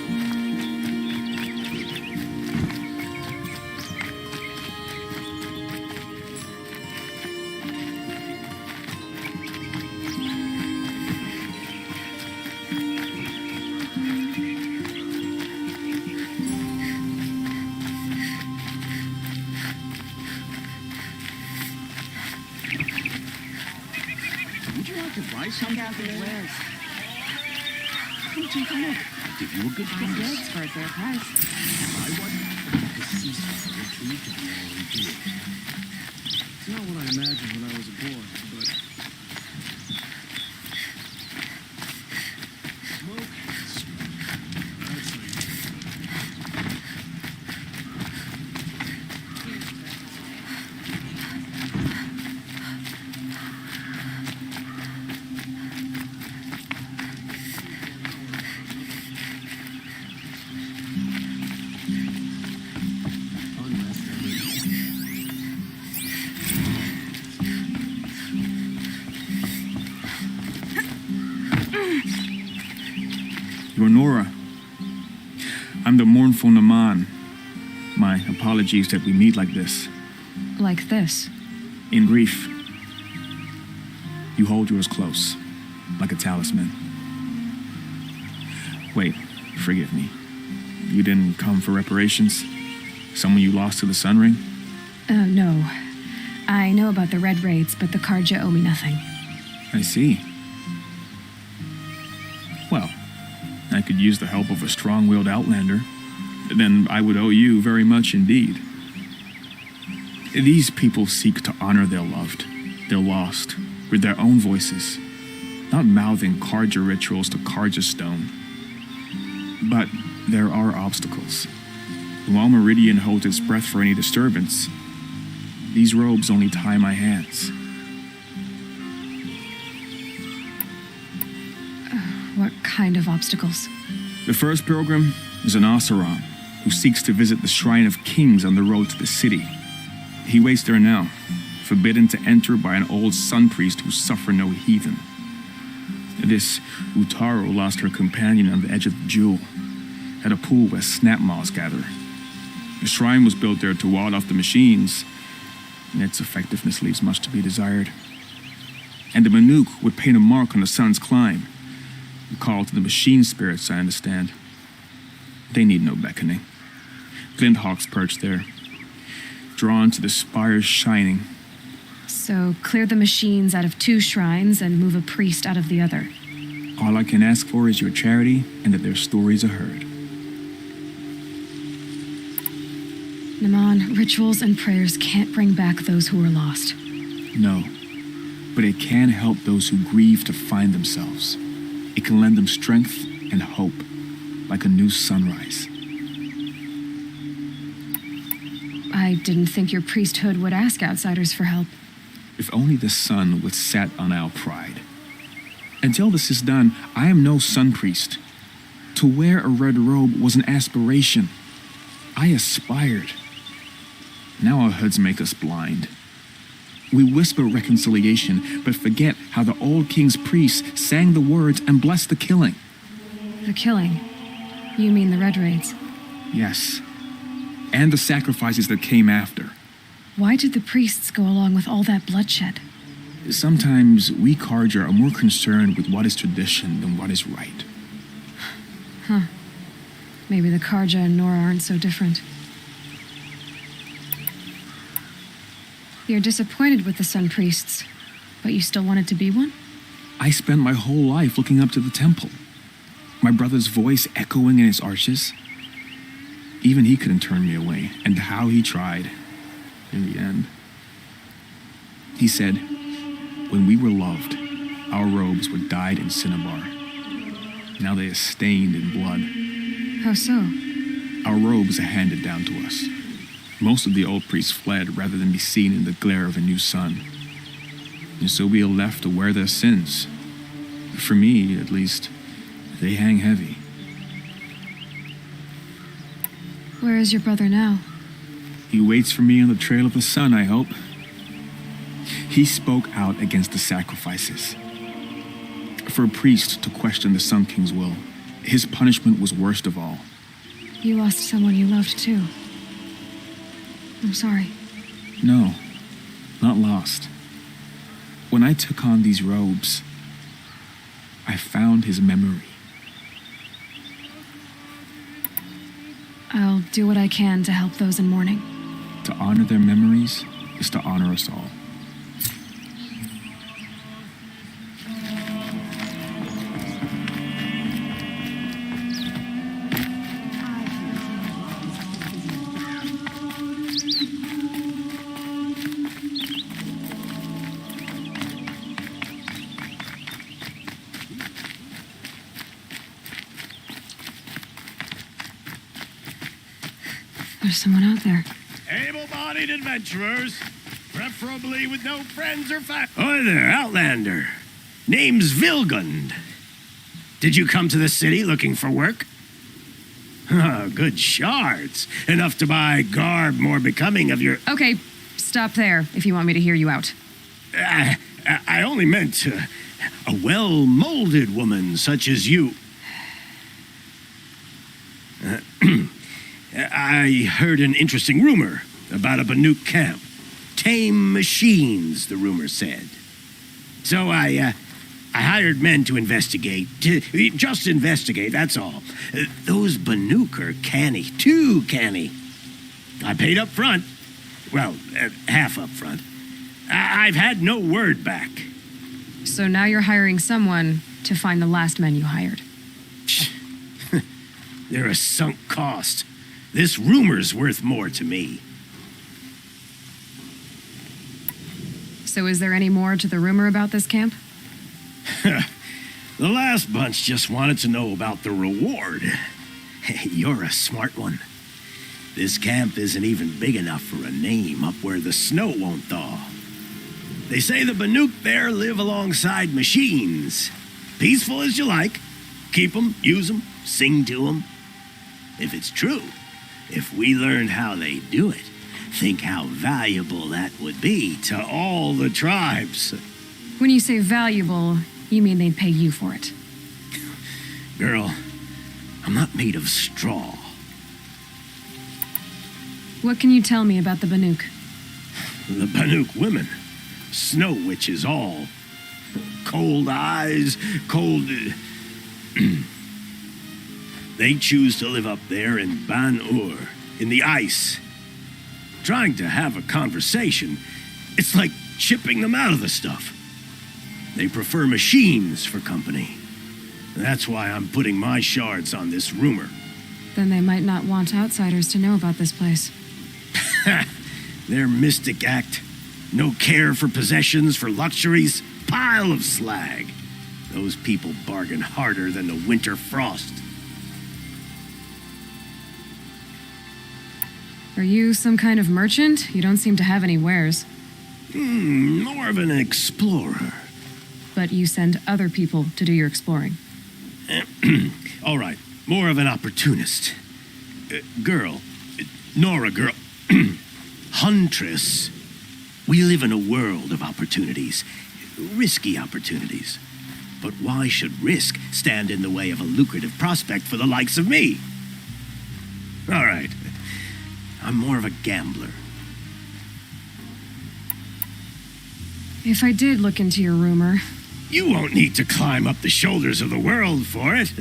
Would you like to buy something? Wares. Come take a look. I'll give you a good Fine price. goods for a fair price. Buy one. Deceased retreat to do it. It's not what I imagined when I was a boy, but... Smoke. That's You're Nora. I'm the mournful Naman. My apologies that we meet like this. Like this? In grief. You hold yours close, like a talisman. Wait, forgive me. You didn't come for reparations? Someone you lost to the Sun Ring? No. I know about the Red Raids, but the Karja owe me nothing. I see. Well, I could use the help of a strong-willed outlander. Then I would owe you very much indeed. These people seek to honor their loved, their lost, with their own voices, not mouthing Karja rituals to Karja stone. But there are obstacles. While Meridian holds its breath for any disturbance, these robes only tie my hands. What kind of obstacles? The first pilgrim is an Oseram who seeks to visit the Shrine of Kings on the road to the city. He waits there now, forbidden to enter by an old sun priest who suffer no heathen. This Utaru lost her companion on the edge of the jewel, at a pool where snap moths gather. The shrine was built there to ward off the machines, and its effectiveness leaves much to be desired. And the Manuk would paint a mark on the sun's climb, a call to the machine spirits, I understand. They need no beckoning. Glinthawks perch there, drawn to the spires shining. So clear the machines out of two shrines and move a priest out of the other. All I can ask for is your charity and that their stories are heard. Naman, rituals and prayers can't bring back those who are lost. No. but it can help those who grieve to find themselves. It can lend them strength and hope, like a new sunrise. I didn't think your priesthood would ask outsiders for help. If only the sun would set on our pride. Until this is done, I am no sun priest. To wear a red robe was an aspiration. I aspired. Now our hoods make us blind. We whisper reconciliation, but forget how the old king's priests sang the words and blessed the killing. The killing? You mean the Red Raids? Yes. And the sacrifices that came after. Why did the priests go along with all that bloodshed? Sometimes we Karja are more concerned with what is tradition than what is right. Huh. Maybe the Karja and Nora aren't so different. You're disappointed with the Sun Priests, but you still wanted to be one? I spent my whole life looking up to the temple. My brother's voice echoing in its arches. Even he couldn't turn me away, and how he tried. In the end. He said, when we were loved, our robes were dyed in cinnabar. Now they are stained in blood. How so? Our robes are handed down to us. Most of the old priests fled rather than be seen in the glare of a new sun. And so we are left to wear their sins. For me, at least, they hang heavy. Where is your brother now? He waits for me on the trail of the sun, I hope. He spoke out against the sacrifices. For a priest to question the Sun King's will, his punishment was worst of all. You lost someone you loved too. I'm sorry. No, not lost. When I took on these robes, I found his memory. I'll do what I can to help those in mourning. To honor their memories is to honor us all. There's someone out there. Able-bodied adventurers, preferably with no friends or family. Hi there, Outlander. Name's Vilgund. Did you come to the city looking for work? Good shards. Enough to buy garb more becoming of your... Okay, stop there if you want me to hear you out. I only meant a well-molded woman such as you. I heard an interesting rumor about a Banuk camp. Tame machines, the rumor said. So I hired men to investigate. Just investigate, that's all. Those Banuk are canny, too canny. I paid up front. Well, half up front. I've had no word back. So now you're hiring someone to find the last men you hired. They're a sunk cost. This rumor's worth more to me. So is there any more to the rumor about this camp? The last bunch just wanted to know about the reward. You're a smart one. This camp isn't even big enough for a name up where the snow won't thaw. They say the Banuk there live alongside machines. Peaceful as you like. Keep them, use them, sing to them. If it's true, if we learned how they do it, think how valuable that would be to all the tribes. When you say valuable, you mean they'd pay you for it. Girl, I'm not made of straw. What can you tell me about the Banuk? The Banuk women. Snow witches all. Cold eyes, cold... They choose to live up there in Ban-Ur, in the ice. Trying to have a conversation, it's like chipping them out of the stuff. They prefer machines for company. That's why I'm putting my shards on this rumor. Then they might not want outsiders to know about this place. Their mystic act. No care for possessions, for luxuries. Pile of slag. Those people bargain harder than the winter frost. Are you some kind of merchant? You don't seem to have any wares. More of an explorer. But you send other people to do your exploring. All right, more of an opportunist. Girl, Nora girl, huntress. We live in a world of opportunities, risky opportunities. But why should risk stand in the way of a lucrative prospect for the likes of me? All right, I'm more of a gambler. If I did look into your rumor... You won't need to climb up the shoulders of the world for it.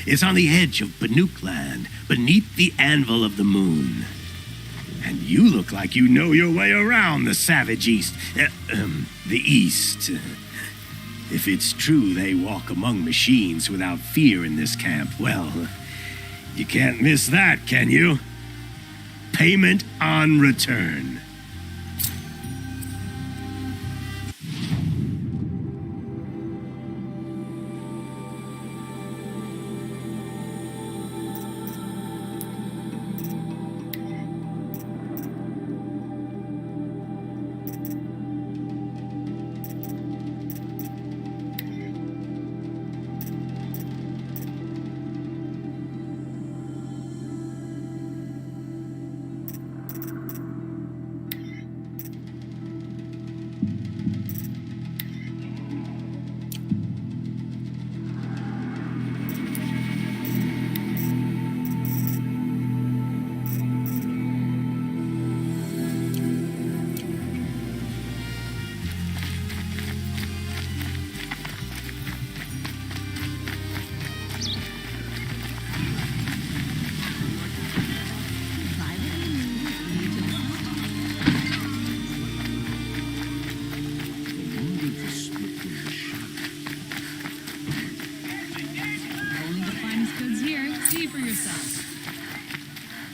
It's on the edge of Banuk land, beneath the anvil of the moon. And you look like you know your way around the savage East. The East. If it's true they walk among machines without fear in this camp, well, you can't miss that, can you? Payment on return.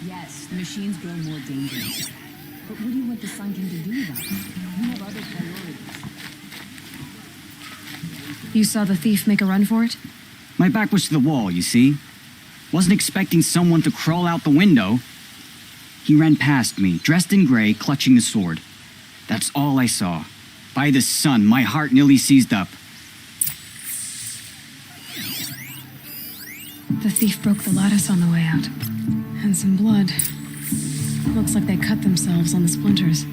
Yes, the machines grow more dangerous. But what do you want the Sun King to do about it? You have other priorities. You saw the thief make a run for it? My back was to the wall, you see. Wasn't expecting someone to crawl out the window. He ran past me, dressed in gray, clutching the sword. That's all I saw. By the sun, my heart nearly seized up. The thief broke the lattice on the way out. And some blood. Looks like they cut themselves on the splinters.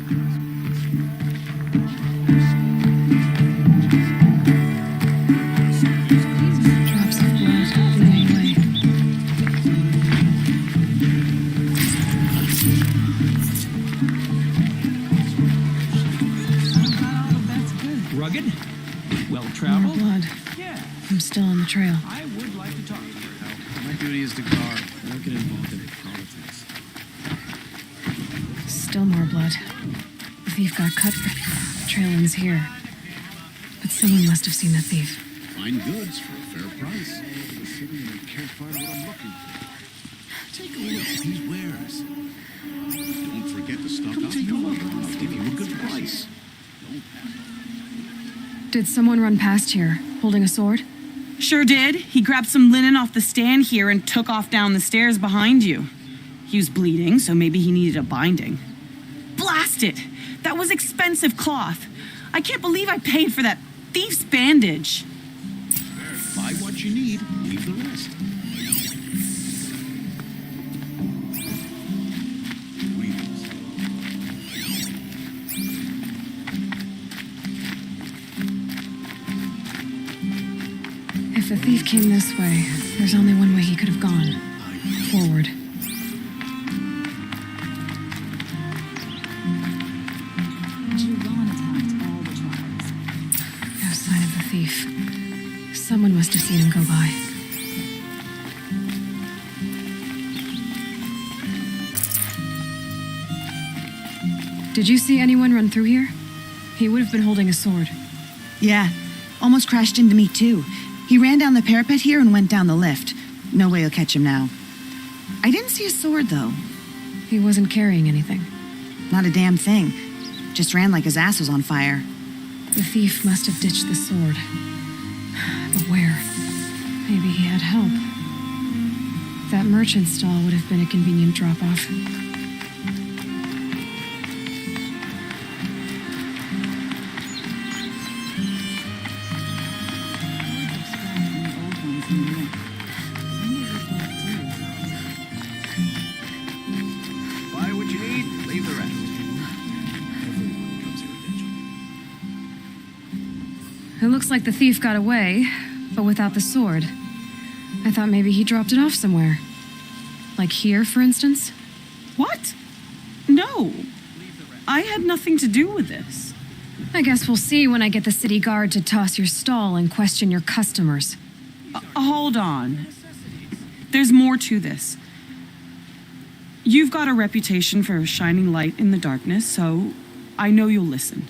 Drops of blood bleeding away. Rugged? Well More traveled? blood. Yeah, I'm still on the trail. I would like to talk to you. My duty is to guard. I don't get involved in politics. Still more blood. The thief got cut, but the trail ends here. But someone must have seen the thief. Fine goods for a fair price. The city and I can't find what I'm looking for. Take a look at these wares. Don't forget to stock up. I'll give you a good price. Don't pass. Did someone run past here, holding a sword? Sure did. He grabbed some linen off the stand here and took off down the stairs behind you. He was bleeding, so maybe he needed a binding. Blast it! That was expensive cloth. I can't believe I paid for that thief's bandage. Buy what you need, leave the rest. If the thief came this way, there's only one way he could have gone. Forward. No sign of the thief. Someone must have seen him go by. Did you see anyone run through here? He would have been holding a sword. Yeah, almost crashed into me too. He ran down the parapet here and went down the lift. No way you'll catch him now. I didn't see a sword though. He wasn't carrying anything. Not a damn thing. Just ran like his ass was on fire. The thief must have ditched the sword. But where? Maybe he had help. That merchant stall would have been a convenient drop-off. Buy what you need, leave the rest. It looks like the thief got away, but without the sword. I thought maybe he dropped it off somewhere. Like here, for instance? What? No. I had nothing to do with this. I guess we'll see when I get the city guard to toss your stall and question your customers. Hold on. There's more to this. You've got a reputation for shining light in the darkness, so I know you'll listen.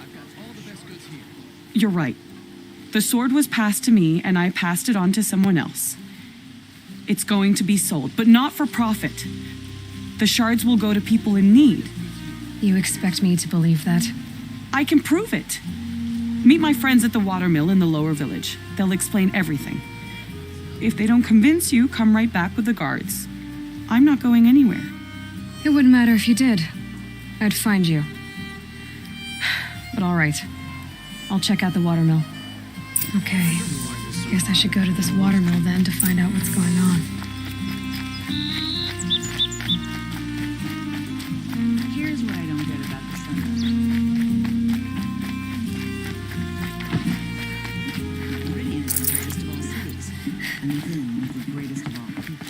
You're right. The sword was passed to me, and I passed it on to someone else. It's going to be sold, but not for profit. The shards will go to people in need. You expect me to believe that? I can prove it. Meet my friends at the watermill in the lower village. They'll explain everything. If they don't convince you, come right back with the guards. I'm not going anywhere. It wouldn't matter if you did. I'd find you. But all right. I'll check out the watermill. Okay. Guess I should go to this watermill then to find out what's going on. Here's what I don't get about the sun. Meridian is the greatest of all cities, and within is the greatest of all people.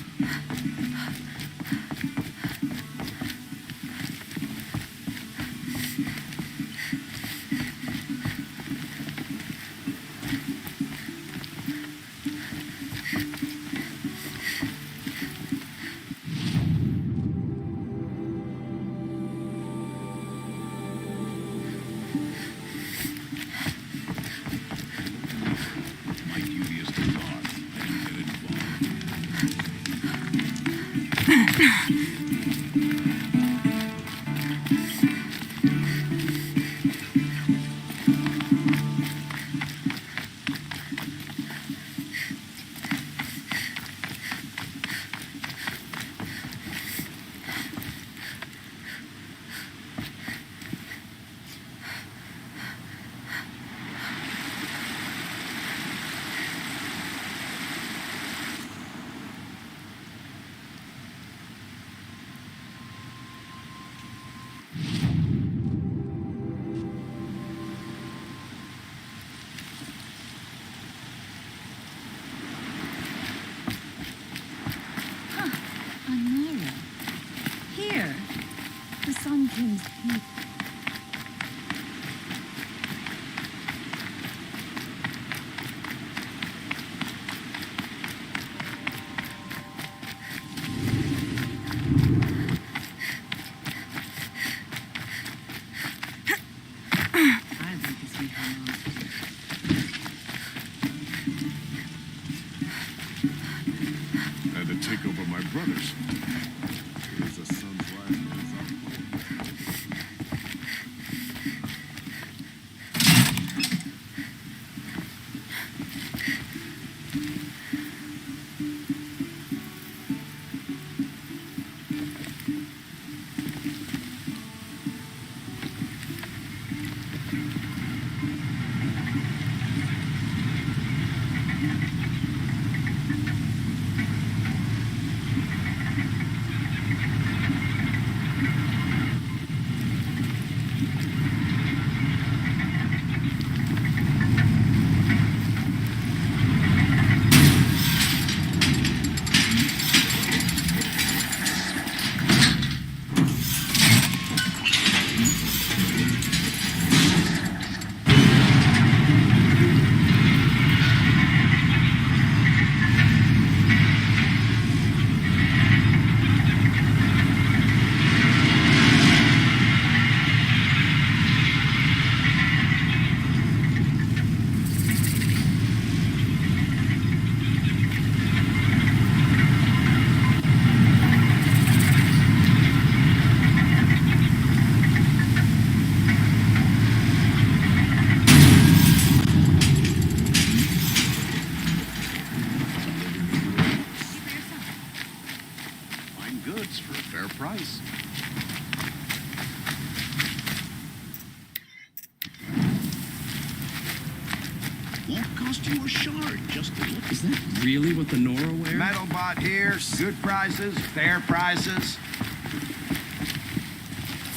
Won't cost you a shard just to look. Is that really what the Nora wear? Metalbot here, good prices, fair prices.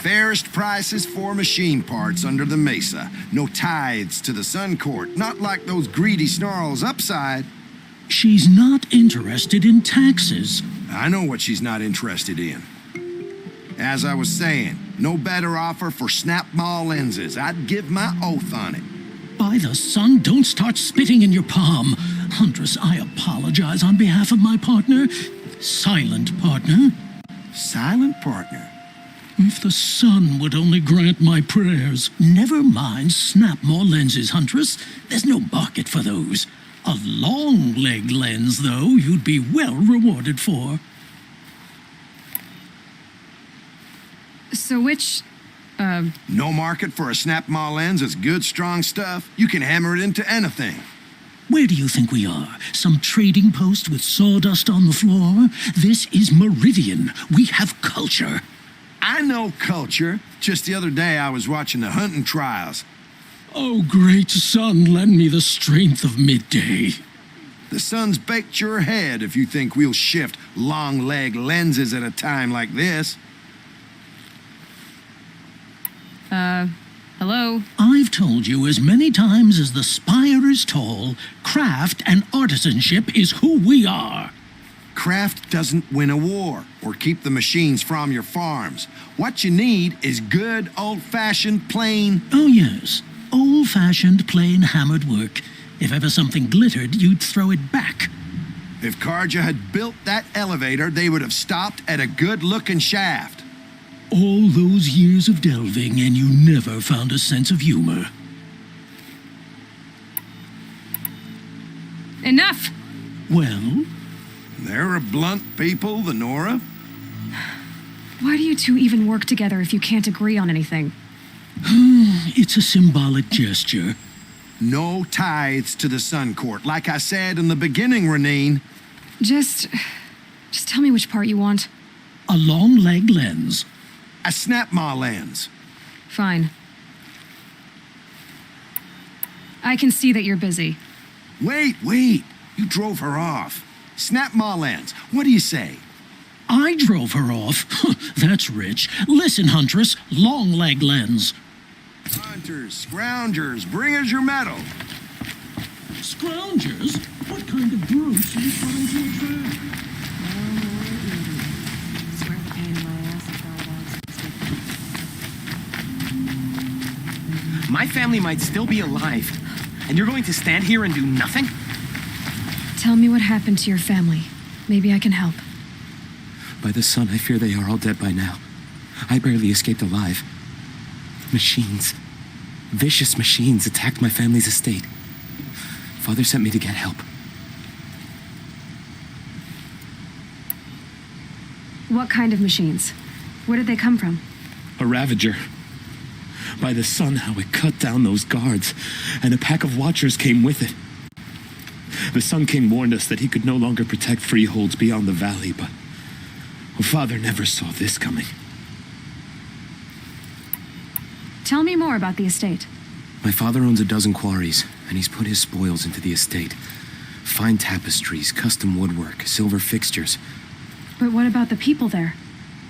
Fairest prices for machine parts under the mesa. No tithes to the Sun Court, not like those greedy snarls upside. She's not interested in taxes. I know what she's not interested in. As I was saying, no better offer for snap maw lenses. I'd give my oath on it. By the sun, don't start spitting in your palm. Huntress, I apologize on behalf of my partner. Silent partner. Silent partner? If the sun would only grant my prayers. Never mind snap maw lenses, Huntress. There's no market for those. A long leg lens, though, you'd be well rewarded for. So which, No market for a snap maw lens is good, strong stuff. You can hammer it into anything. Where do you think we are? Some trading post with sawdust on the floor? This is Meridian. We have culture. I know culture. Just the other day I was watching the hunting trials. Oh, great sun, lend me the strength of midday. The sun's baked your head if you think we'll shift long leg lenses at a time like this. Hello? I've told you as many times as the spire is tall, craft and artisanship is who we are. Craft doesn't win a war or keep the machines from your farms. What you need is good, old-fashioned, plain... Oh, yes. Old-fashioned, plain hammered work. If ever something glittered, you'd throw it back. If Karja had built that elevator, they would have stopped at a good-looking shaft. All those years of delving, and you never found a sense of humor. Enough! Well? They're a blunt people, the Nora. Why do you two even work together if you can't agree on anything? It's a symbolic gesture. No tithes to the Sun Court. Like I said in the beginning, Renine. Just tell me which part you want. A long leg lens. A snap maw lens. Fine. I can see that you're busy. Wait. You drove her off. Snap maw lens. What do you say? I drove her off. That's rich. Listen, Huntress, long leg lens. Hunters, scroungers, bring us your metal. Scroungers? What kind of groups are you trying to attract? My family might still be alive, and you're going to stand here and do nothing? Tell me what happened to your family. Maybe I can help. By the sun, I fear they are all dead by now. I barely escaped alive. Machines. Vicious machines attacked my family's estate. Father sent me to get help. What kind of machines? Where did they come from? A Ravager. By the sun, how it cut down those guards, and a pack of watchers came with it. The Sun King warned us that he could no longer protect freeholds beyond the valley, but Father never saw this coming. Tell me more about the estate. My father owns a dozen quarries, and he's put his spoils into the estate. Fine tapestries, custom woodwork, silver fixtures. But what about the people there?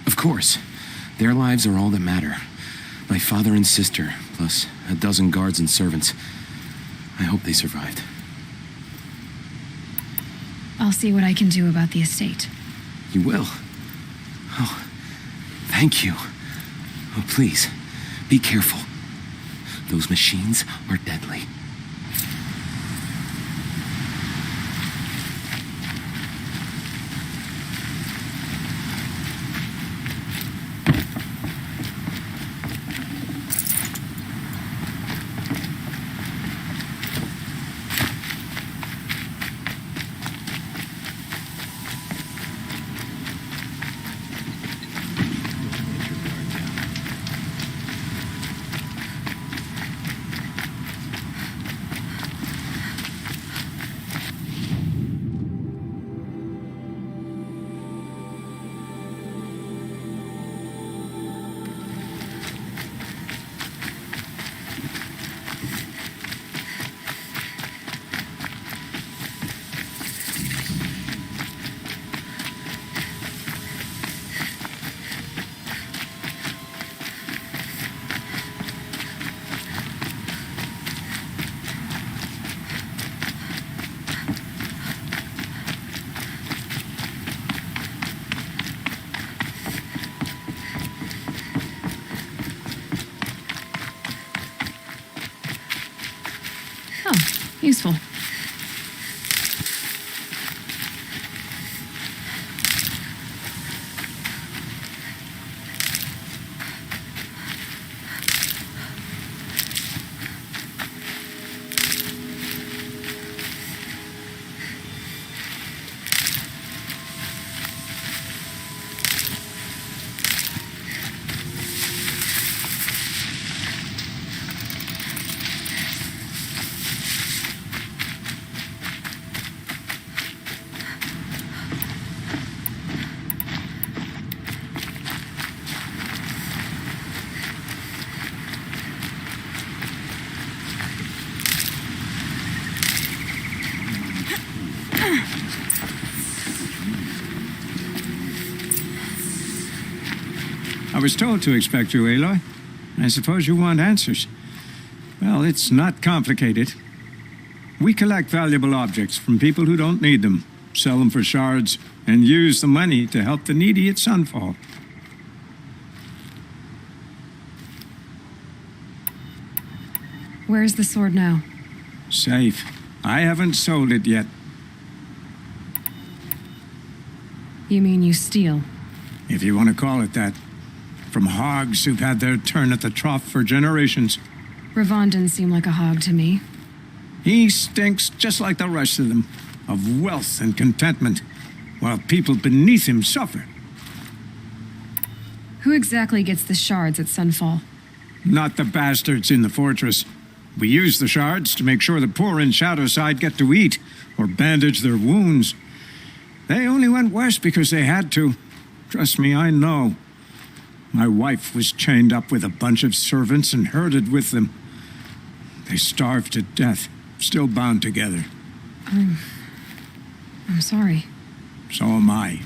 Of course. Their lives are all that matter. My father and sister, plus a dozen guards and servants. I hope they survived. I'll see what I can do about the estate. You will? Oh, thank you. Oh, please, be careful. Those machines are deadly. Useful. I was told to expect you, Aloy. I suppose you want answers. Well, it's not complicated. We collect valuable objects from people who don't need them, sell them for shards, and use the money to help the needy at Sunfall. Where's the sword now? Safe. I haven't sold it yet. You mean you steal? If you want to call it that. From hogs who've had their turn at the trough for generations. Ravon didn't seem like a hog to me. He stinks just like the rest of them, of wealth and contentment, while people beneath him suffer. Who exactly gets the shards at Sunfall? Not the bastards in the fortress. We use the shards to make sure the poor in Shadowside get to eat, or bandage their wounds. They only went west because they had to. Trust me, I know. My wife was chained up with a bunch of servants and herded with them. They starved to death, still bound together. I'm sorry. So am I.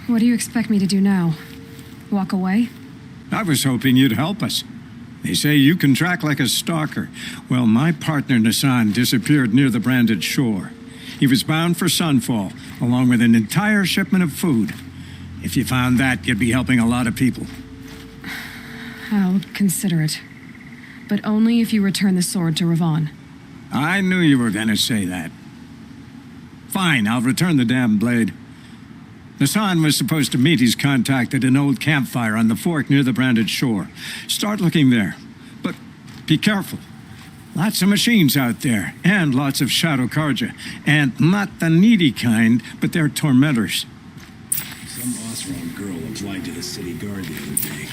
What do you expect me to do now? Walk away? I was hoping you'd help us. They say you can track like a stalker. Well, my partner Nassan disappeared near the branded shore. He was bound for Sunfall, along with an entire shipment of food. If you found that, you'd be helping a lot of people. I'll consider it. But only if you return the sword to Ravon. I knew you were gonna say that. Fine, I'll return the damn blade. Nassan was supposed to meet his contact at an old campfire on the fork near the branded shore. Start looking there. But be careful. Lots of machines out there, and lots of Shadow Karja. And not the needy kind, but they're tormentors. Some Osram girl applied to the city guard the other day.